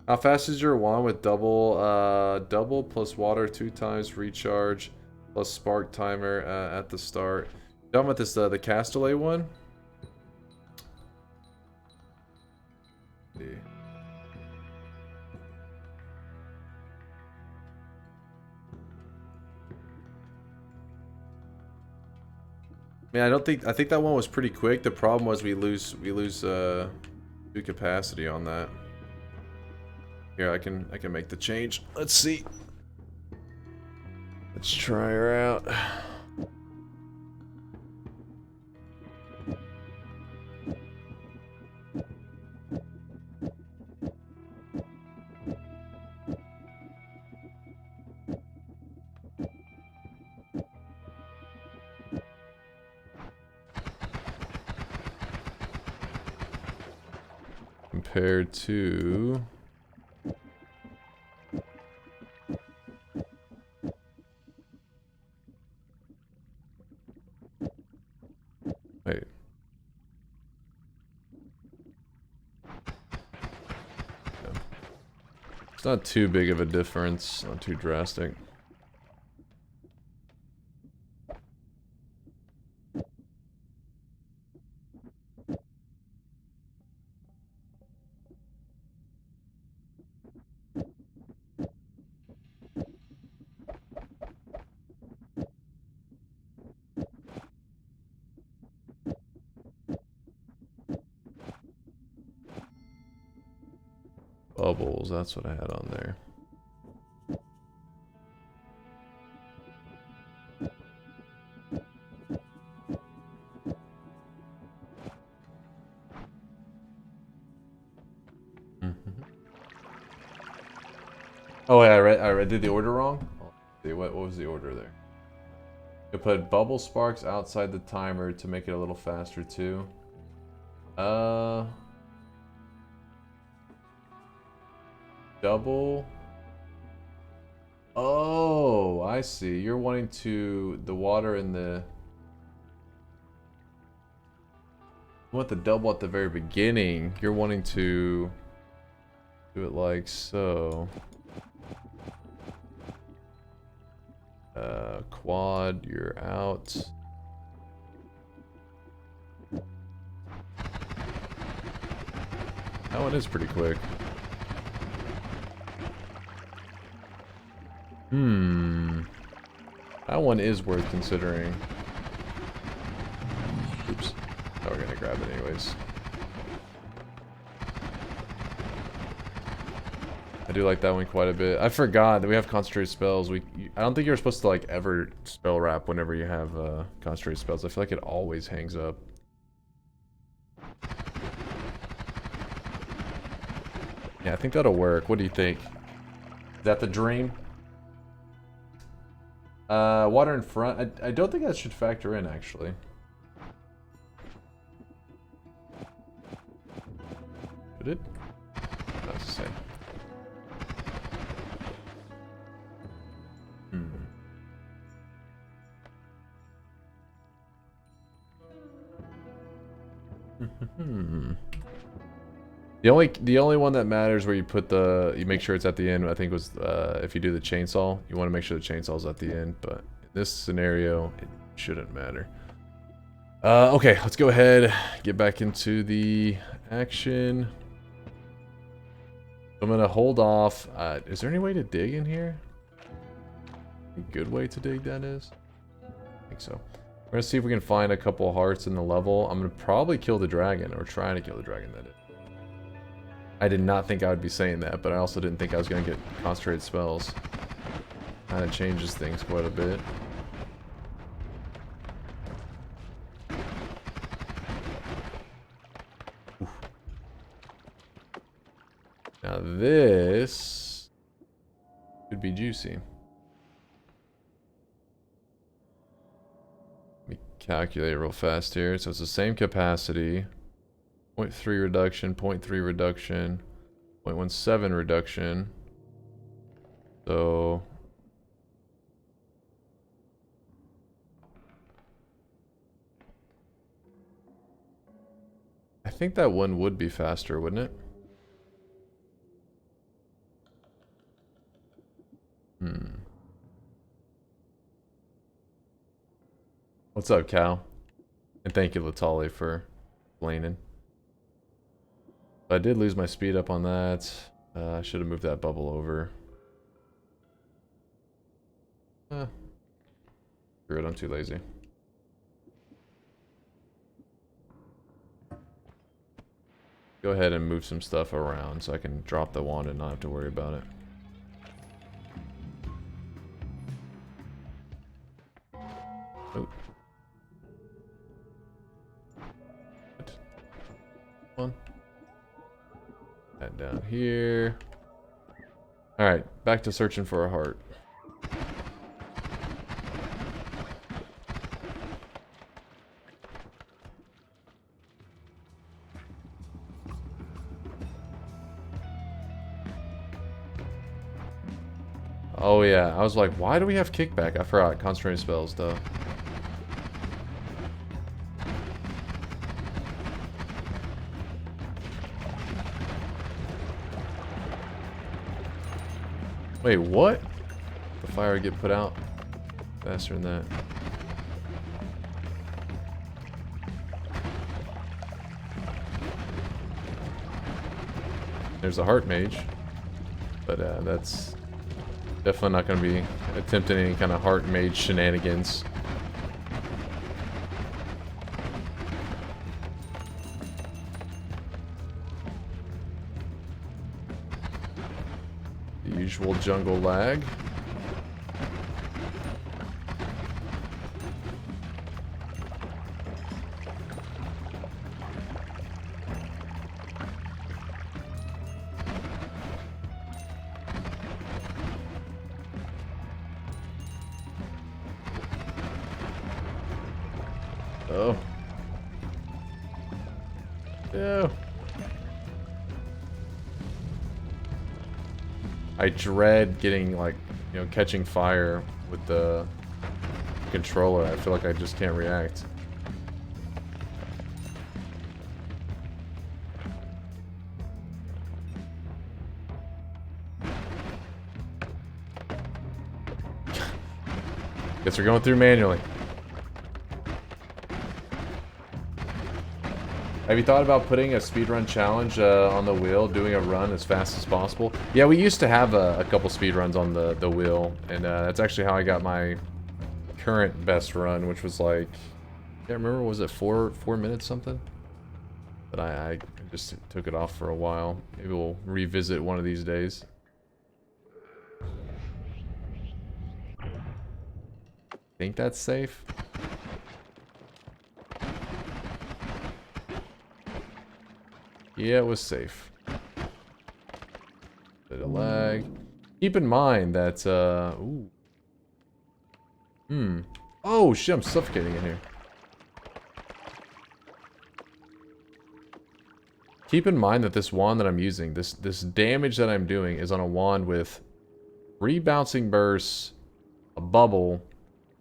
How fast is your wand with double plus water 2 times recharge plus spark timer at the start? Talking about this the Castellet one? Let's see. Man, I think that one was pretty quick. The problem was we lose 2 capacity on that. Here, I can make the change. Let's see. Let's try her out. Compared to wait. Yeah. It's not too big of a difference, not too drastic. Bubbles, that's what I had on there. Oh wait, I did the order wrong? Let's see, what was the order there? You put bubble sparks outside the timer to make it a little faster too. Double. Oh, I see. You're wanting the water in the... You want the double at the very beginning. You're wanting to do it like so. Quad, you're out. That one is pretty quick. That one is worth considering. Oops. Oh, we're gonna grab it anyways. I do like that one quite a bit. I forgot that we have concentrated spells. I don't think you're supposed to like ever spell wrap whenever you have concentrated spells. I feel like it always hangs up. Yeah, I think that'll work. What do you think? Is that the dream? Water in front. I don't think that should factor in actually. Did it? That's the same. The only one that matters where you put you make sure it's at the end, I think was if you do the chainsaw, you want to make sure the chainsaw's at the end, but in this scenario, it shouldn't matter. Okay, let's go ahead, get back into the action. I'm gonna hold off. Is there any way to dig in here? A good way to dig, that is? I think so. We're gonna see if we can find a couple of hearts in the level. I'm gonna probably kill the dragon, or try to kill the dragon, that is. I did not think I would be saying that, but I also didn't think I was gonna get concentrated spells. Kinda changes things quite a bit. Oof. Now this could be juicy. Let me calculate real fast here. So it's the same capacity. 0.3 reduction, 0.3 reduction, 0.17 reduction. So I think that one would be faster, wouldn't it? What's up, Cal? And thank you, Latali, for explaining. I did lose my speed up on that. I should have moved that bubble over. Screw it, I'm too lazy. Go ahead and move some stuff around so I can drop the wand and not have to worry about it. Oh. What? Come on. That down here. Alright, back to searching for a heart. Oh yeah, I was like, why do we have kickback? I forgot concentrated spells though. Wait, what? The fire get put out faster than that. There's a heart mage, but that's definitely not going to be attempting any kind of heart mage shenanigans. The usual jungle lag. Oh. Ew. I dread getting, like, you know, catching fire with the controller. I feel like I just can't react. Guess we're going through manually. Have you thought about putting a speedrun challenge on the wheel, doing a run as fast as possible? Yeah, we used to have a couple speedruns on the wheel, and that's actually how I got my current best run, which was like, I can't remember, was it 4 minutes something? But I just took it off for a while. Maybe we'll revisit one of these days. Think that's safe? Yeah, it was safe. Bit of lag. Keep in mind that, ooh. Oh, shit, I'm suffocating in here. Keep in mind that this wand that I'm using, this damage that I'm doing is on a wand with 3 bouncing bursts, a bubble,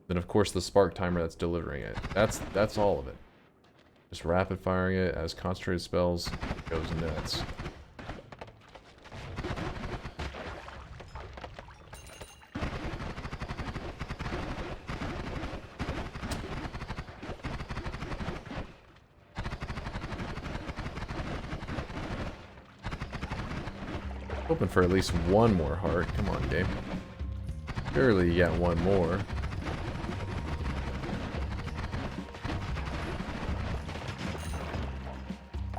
then of course the spark timer that's delivering it. That's all of it. Just rapid firing it as concentrated spells goes nuts. Hoping for at least one more heart. Come on, game. Surely you got one more.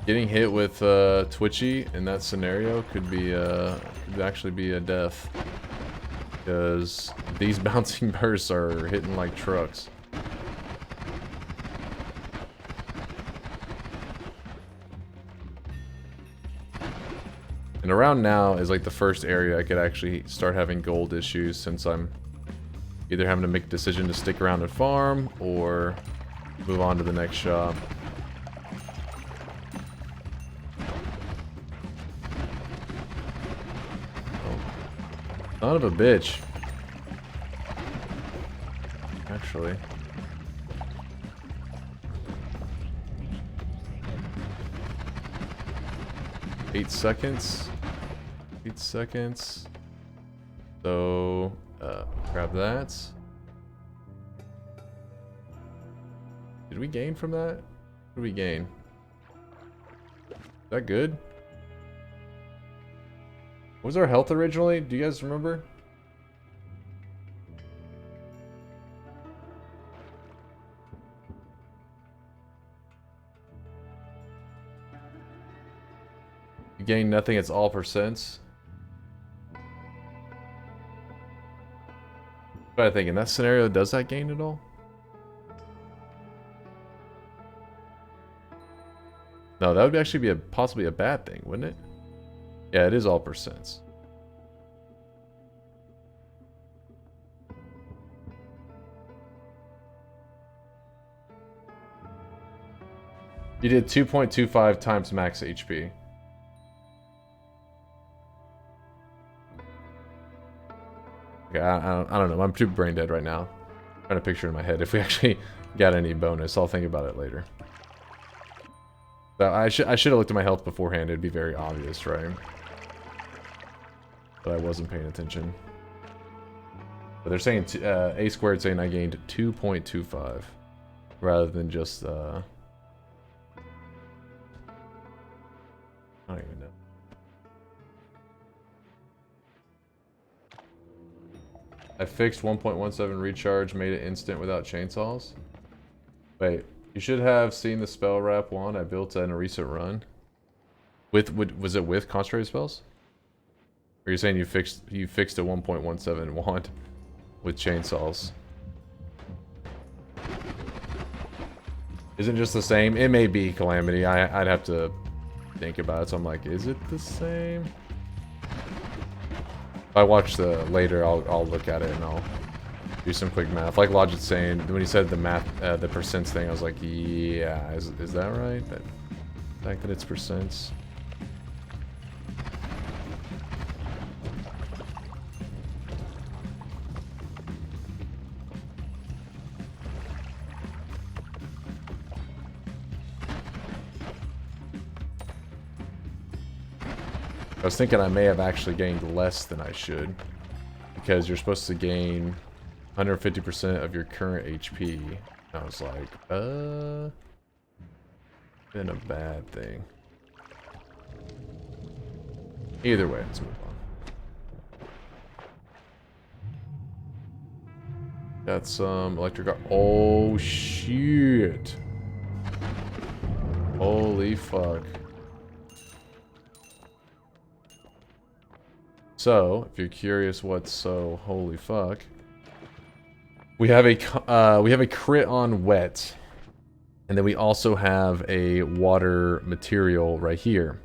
Getting hit with Twitchy in that scenario could actually be a death, because these bouncing bursts are hitting like trucks. And around now is like the first area I could actually start having gold issues, since I'm either having to make a decision to stick around and farm or move on to the next shop. Son of a bitch. Actually. Eight seconds. 8 seconds. So, grab that. Did we gain from that? What did we gain? Is that good? What was our health originally? Do you guys remember? You gain nothing, it's all percents. But I think in that scenario, does that gain at all? No, that would actually be possibly a bad thing, wouldn't it? Yeah, it is all percents. You did 2.25 times max HP. Okay, I don't know. I'm too brain dead right now. I'm trying to picture in my head if we actually got any bonus. I'll think about it later. So I should have looked at my health beforehand. It'd be very obvious, right? But I wasn't paying attention. But they're saying A squared saying I gained 2.25 rather than just I don't even know. I fixed 1.17 recharge, made it instant without chainsaws. Wait, you should have seen the spell wrap wand I built in a recent run. Was it with concentrated spells? Or you're saying you fixed a 1.17 wand with chainsaws? Isn't just the same? It may be Calamity. I'd have to think about it. So I'm like, is it the same? If I watch the later, I'll look at it and I'll do some quick math. Like Logic's saying, when he said the math, the percents thing, I was like, yeah, is that right? The fact that it's percents. I was thinking I may have actually gained less than I should, because you're supposed to gain 150% of your current HP. I was like, been a bad thing. Either way, let's move on. Got some electric. Oh shit! Holy fuck! So, if you're curious what's so holy fuck, we have a crit on wet, and then we also have a water material right here.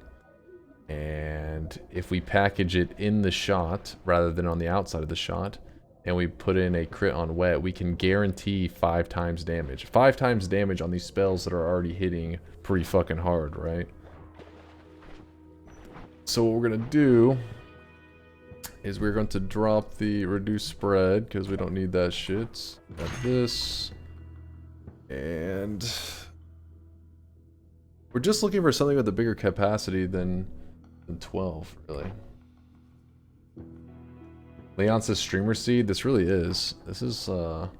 And if we package it in the shot rather than on the outside of the shot, and we put in a crit on wet, we can guarantee 5 times damage. 5 times damage on these spells that are already hitting pretty fucking hard, right? So what we're gonna do is we're going to drop the reduced spread because we don't need that shit. Got this. And we're just looking for something with a bigger capacity than 12, really. Leon says streamer seed. This really is. This is something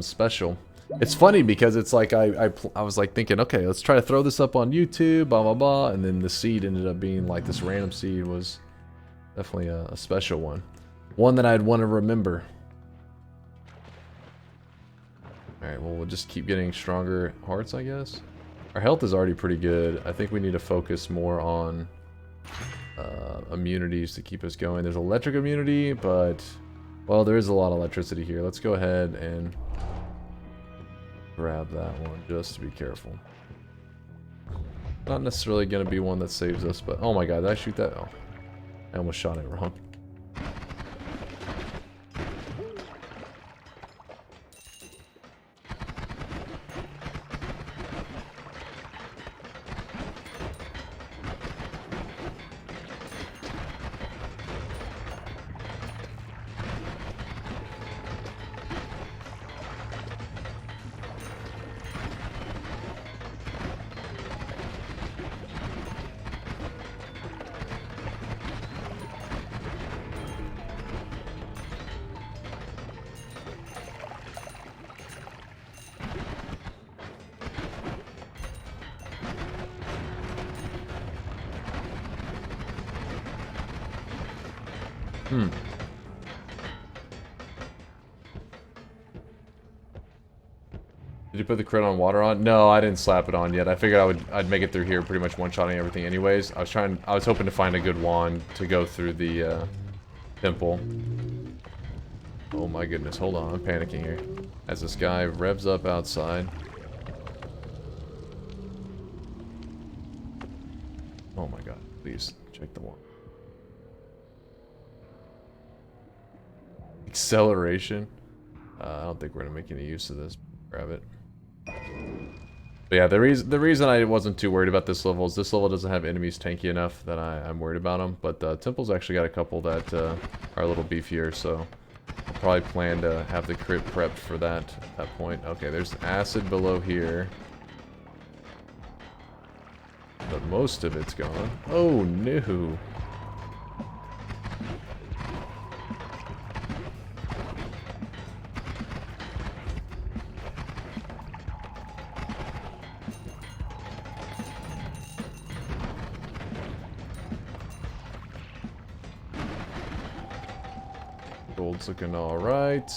special. It's funny because it's like I was like thinking, okay, let's try to throw this up on YouTube, blah blah blah, and then the seed ended up being like this random seed was definitely a special one. One that I'd want to remember. Alright, well, we'll just keep getting stronger hearts, I guess. Our health is already pretty good. I think we need to focus more on immunities to keep us going. There's electric immunity, but, well, there is a lot of electricity here. Let's go ahead and grab that one, just to be careful. Not necessarily going to be one that saves us, but, oh my god, did I shoot that? Oh. I almost shot it wrong. Hmm. Did you put the crit on water on? No, I didn't slap it on yet. I figured I'd make it through here pretty much one-shotting everything anyways. I was hoping to find a good wand to go through the temple. Oh my goodness, hold on, I'm panicking here. As this guy revs up outside. Oh my god, please check the wand. Acceleration. I don't think we're gonna make any use of this. Grab it. But yeah, the reason I wasn't too worried about this level is this level doesn't have enemies tanky enough that I'm worried about them. But Temple's actually got a couple that are a little beefier, so I'll probably plan to have the crit prepped for that at that point. Okay, there's acid below here. But most of it's gone. Oh no. Gold's looking alright.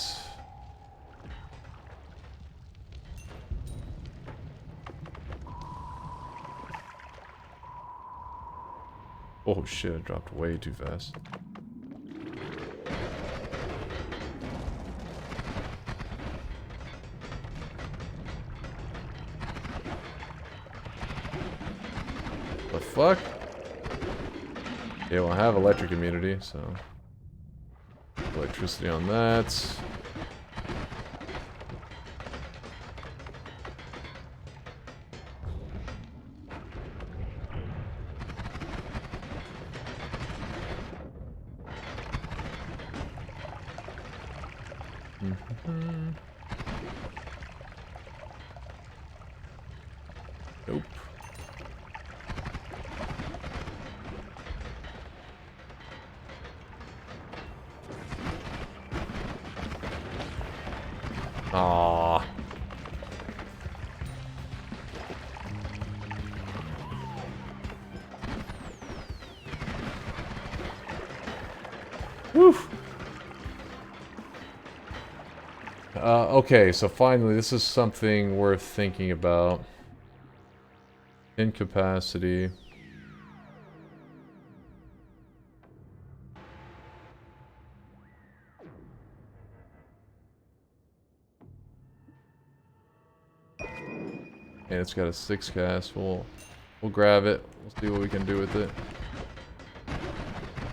Oh shit, it dropped way too fast. The fuck? Yeah, we'll have electric immunity, so... Electricity on that. Nope. Aww. Woo. Okay, so finally, this is something worth thinking about. Incapacity. And it's got a 6 cast. We'll grab it. We'll see what we can do with it.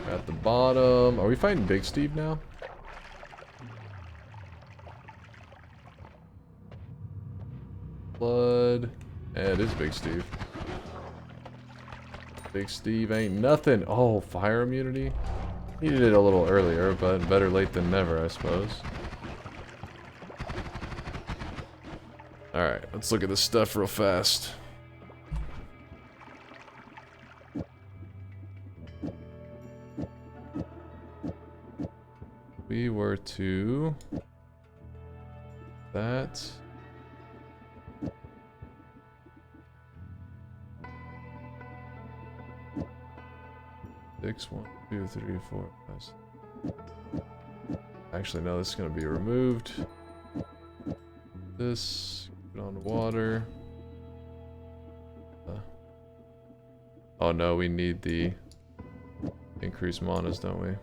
At the bottom. Are we fighting Big Steve now? Blood. Yeah, it is Big Steve. Big Steve ain't nothing. Oh, fire immunity? Needed it a little earlier, but better late than never, I suppose. Alright, let's look at this stuff real fast. We were to... that... 6, 1, 2, 3, 4, 5. Actually, no, this is going to be removed. This, put on water. Oh no, we need the increased manas, don't we?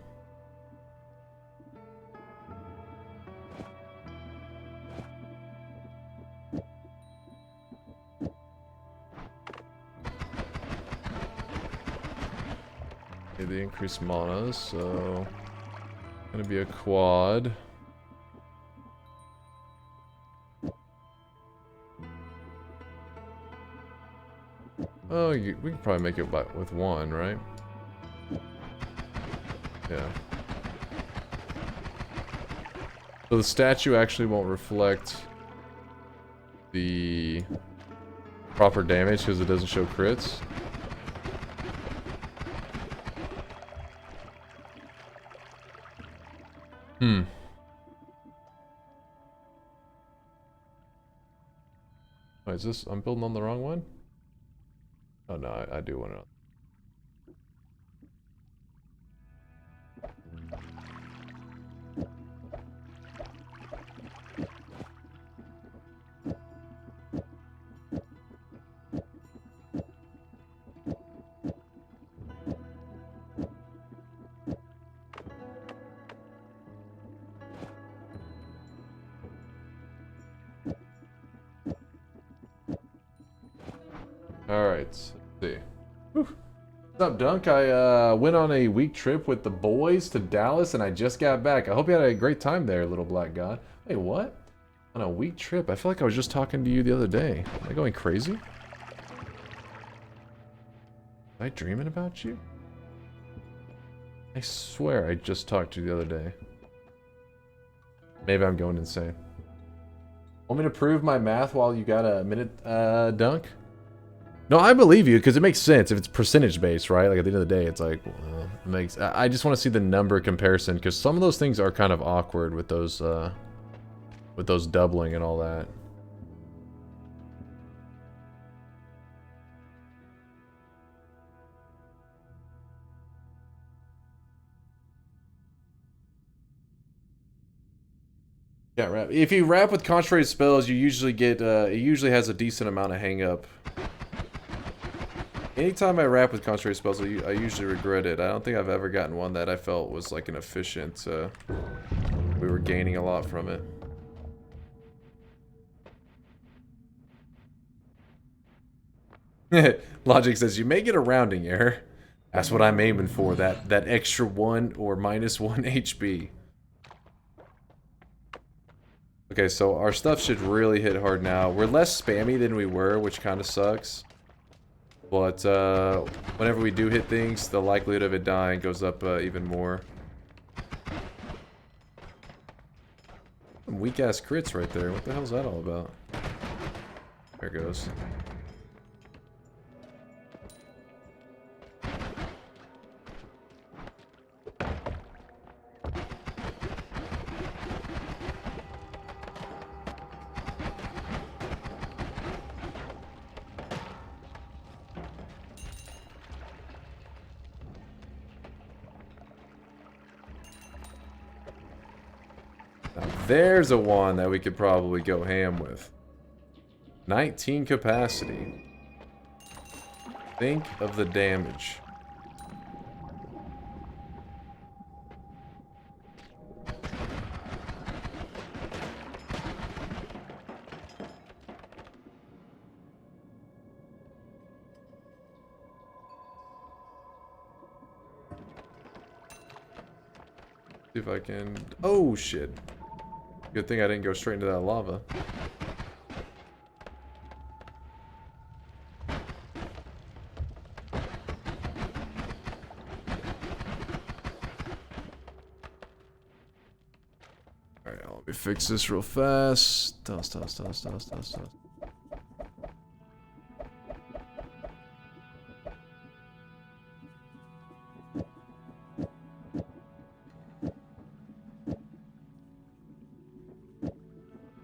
The increased manas, so gonna be a quad. Oh, we can probably make it with 1, right? Yeah. So the statue actually won't reflect the proper damage because it doesn't show crits. Oh, is this... I'm building on the wrong one? Oh no, I do want it on. Alright, let's see. Whew. What's up, Dunk? I went on a week trip with the boys to Dallas and I just got back. I hope you had a great time there, little black god. Wait, what? On a week trip? I feel like I was just talking to you the other day. Am I going crazy? Am I dreaming about you? I swear I just talked to you the other day. Maybe I'm going insane. Want me to prove my math while you got a minute, Dunk? No, I believe you, because it makes sense if it's percentage-based, right? Like, at the end of the day, it's like, well, it makes... I just want to see the number comparison, because some of those things are kind of awkward with those doubling and all that. Yeah, rap. If you rap with contrary spells, you usually get, it usually has a decent amount of hang-up. Anytime I rap with contrary spells, I usually regret it. I don't think I've ever gotten one that I felt was like an efficient, we were gaining a lot from it. Logic says, you may get a rounding error. That's what I'm aiming for, that extra 1 or -1 HP. Okay, so our stuff should really hit hard now. We're less spammy than we were, which kind of sucks. But whenever we do hit things, the likelihood of it dying goes up even more. Some weak-ass crits right there. What the hell's that all about? There it goes. There's a one that we could probably go ham with. 19 capacity. Think of the damage. See if I can... Oh, shit. Good thing I didn't go straight into that lava. Alright, let me fix this real fast. Toss.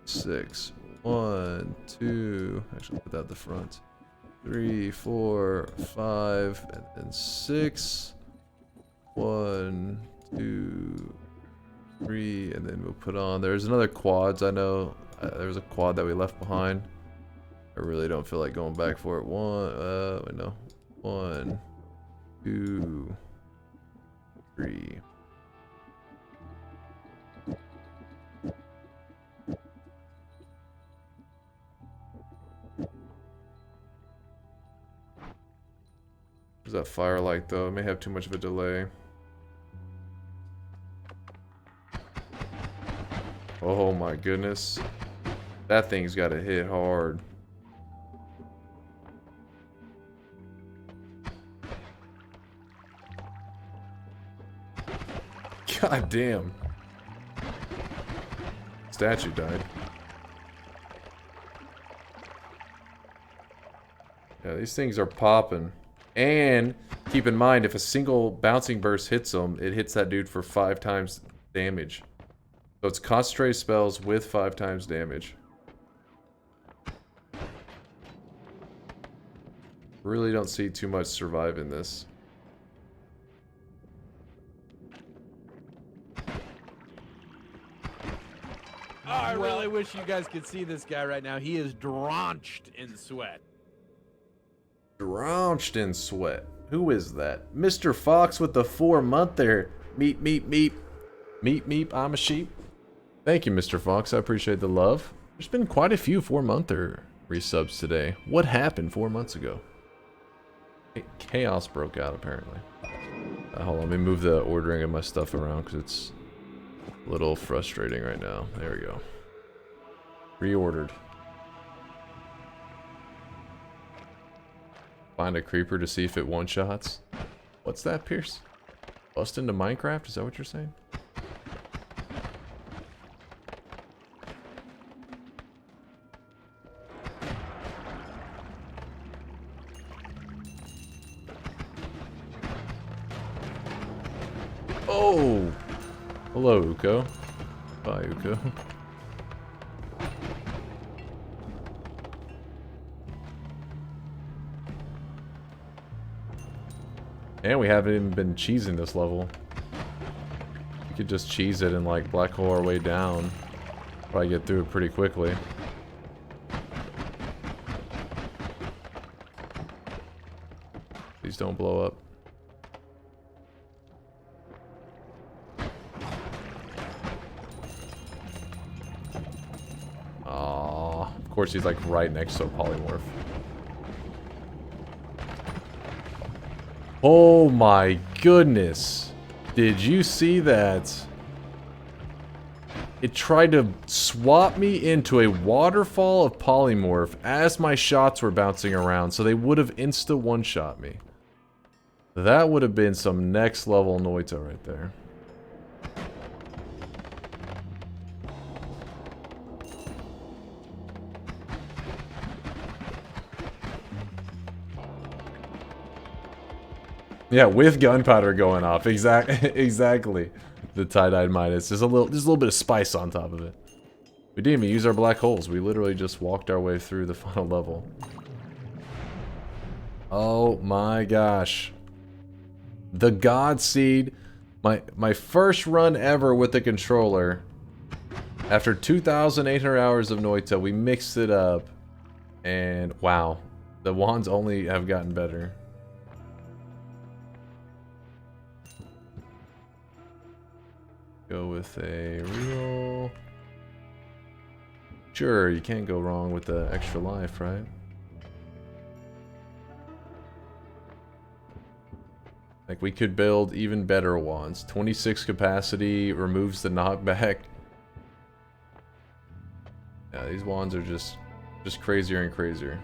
6. 1, 2. Actually, put that at the front. 3, 4, 5, and then 6. 1, 2, 3, and then we'll put on. There's another quads. I know there was a quad that we left behind. I really don't feel like going back for it. Wait, no. 1, 2, 3. There's that firelight though, it may have too much of a delay. Oh my goodness. That thing's gotta hit hard. God damn. Statue died. Yeah, these things are popping. And keep in mind, if a single bouncing burst hits him, it hits that dude for 5 times damage. So it's concentrated spells with 5 times damage. Really don't see too much survive in this. Oh, I really wish you guys could see this guy right now. He is drenched in sweat. Drenched in sweat. Who is that? Mr. Fox with the 4-monther. Meep, meep, meep. Meep, meep, I'm a sheep. Thank you, Mr. Fox. I appreciate the love. There's been quite a few 4-monther resubs today. What happened 4 months ago? Chaos broke out, apparently. Hold on, let me move the ordering of my stuff around, because it's a little frustrating right now. There we go. Reordered. Find a creeper to see if it one-shots. What's that, Pierce? Bust into Minecraft? Is that what you're saying? Oh! Hello, Uko. Bye, Uko. And we haven't even been cheesing this level. We could just cheese it and like black hole our way down. Probably get through it pretty quickly. Please don't blow up. Aww. Of course he's like right next to a polymorph. Oh my goodness. Did you see that? It tried to swap me into a waterfall of polymorph as my shots were bouncing around, so they would have insta one-shot me. That would have been some next level Noita right there. Yeah, with gunpowder going off. Exactly. The tie-dyed Midas. Just a little bit of spice on top of it. We didn't even use our black holes. We literally just walked our way through the final level. Oh my gosh. The God Seed. My first run ever with the controller. After 2,800 hours of Noita, we mixed it up. And wow. The wands only have gotten better. Go with a reroll. Sure, you can't go wrong with the extra life, right? Like, we could build even better wands. 26 capacity, removes the knockback. Yeah, these wands are just crazier and crazier.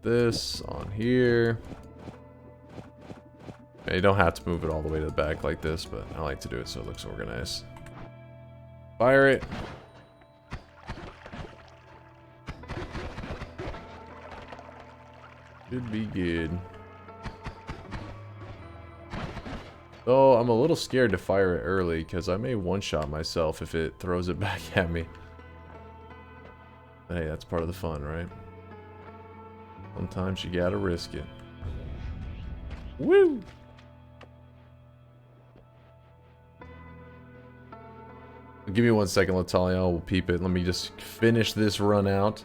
This on here. Yeah, you don't have to move it all the way to the back like this, but I like to do it so it looks organized. Fire it. Should be good. Though I'm a little scared to fire it early because I may one-shot myself if it throws it back at me. But hey, that's part of the fun, right? Sometimes you gotta risk it. Woo! Give me 1 second, Latalia. We'll peep it. Let me just finish this run out.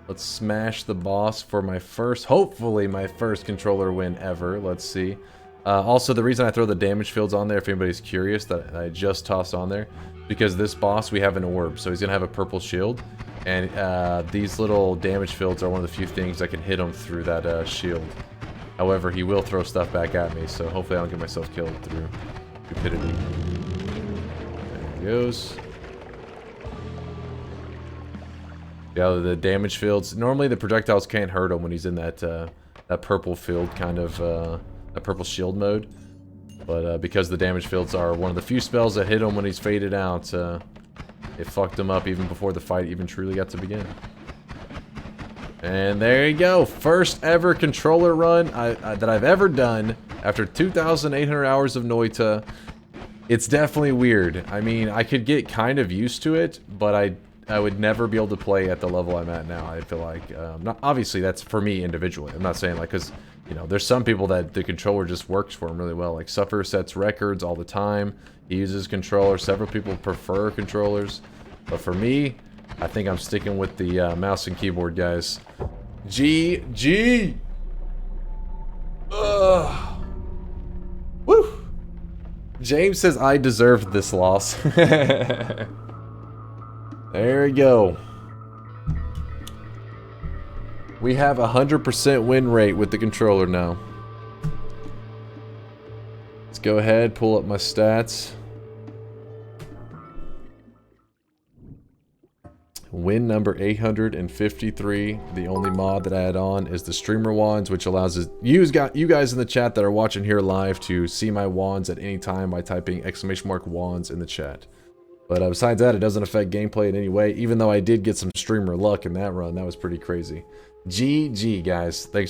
Let's smash the boss for my first, hopefully my first controller win ever. Let's see. Also, the reason I throw the damage fields on there, if anybody's curious, that I just tossed on there, because this boss, we have an orb, so he's gonna have a purple shield. And these little damage fields are one of the few things that can hit him through that shield. However, he will throw stuff back at me, so hopefully I don't get myself killed through stupidity. There he goes. Yeah, the damage fields. Normally the projectiles can't hurt him when he's in that that purple field kind of that purple shield mode. But because the damage fields are one of the few spells that hit him when he's faded out, it fucked him up even before the fight even truly got to begin. And there you go. First ever controller run that I've ever done after 2,800 hours of Noita. It's definitely weird. I mean, I could get kind of used to it, but I would never be able to play at the level I'm at now. I feel like, not, obviously that's for me individually. I'm not saying like, because, you know, there's some people that the controller just works for them really well. Like Suffer sets records all the time. He uses controller. Several people prefer controllers. But for me, I think I'm sticking with the mouse and keyboard, guys. GG! Ugh. James says I deserved this loss. There we go. We have a 100% win rate with the controller now. Let's go ahead, pull up my stats. Win number 853. The only mod that I add on is the streamer wands, which allows you guys in the chat that are watching here live to see my wands at any time by typing !wands in the chat. But besides that, it doesn't affect gameplay in any way, even though I did get some streamer luck in that run. That was pretty crazy. GG, guys. Thanks.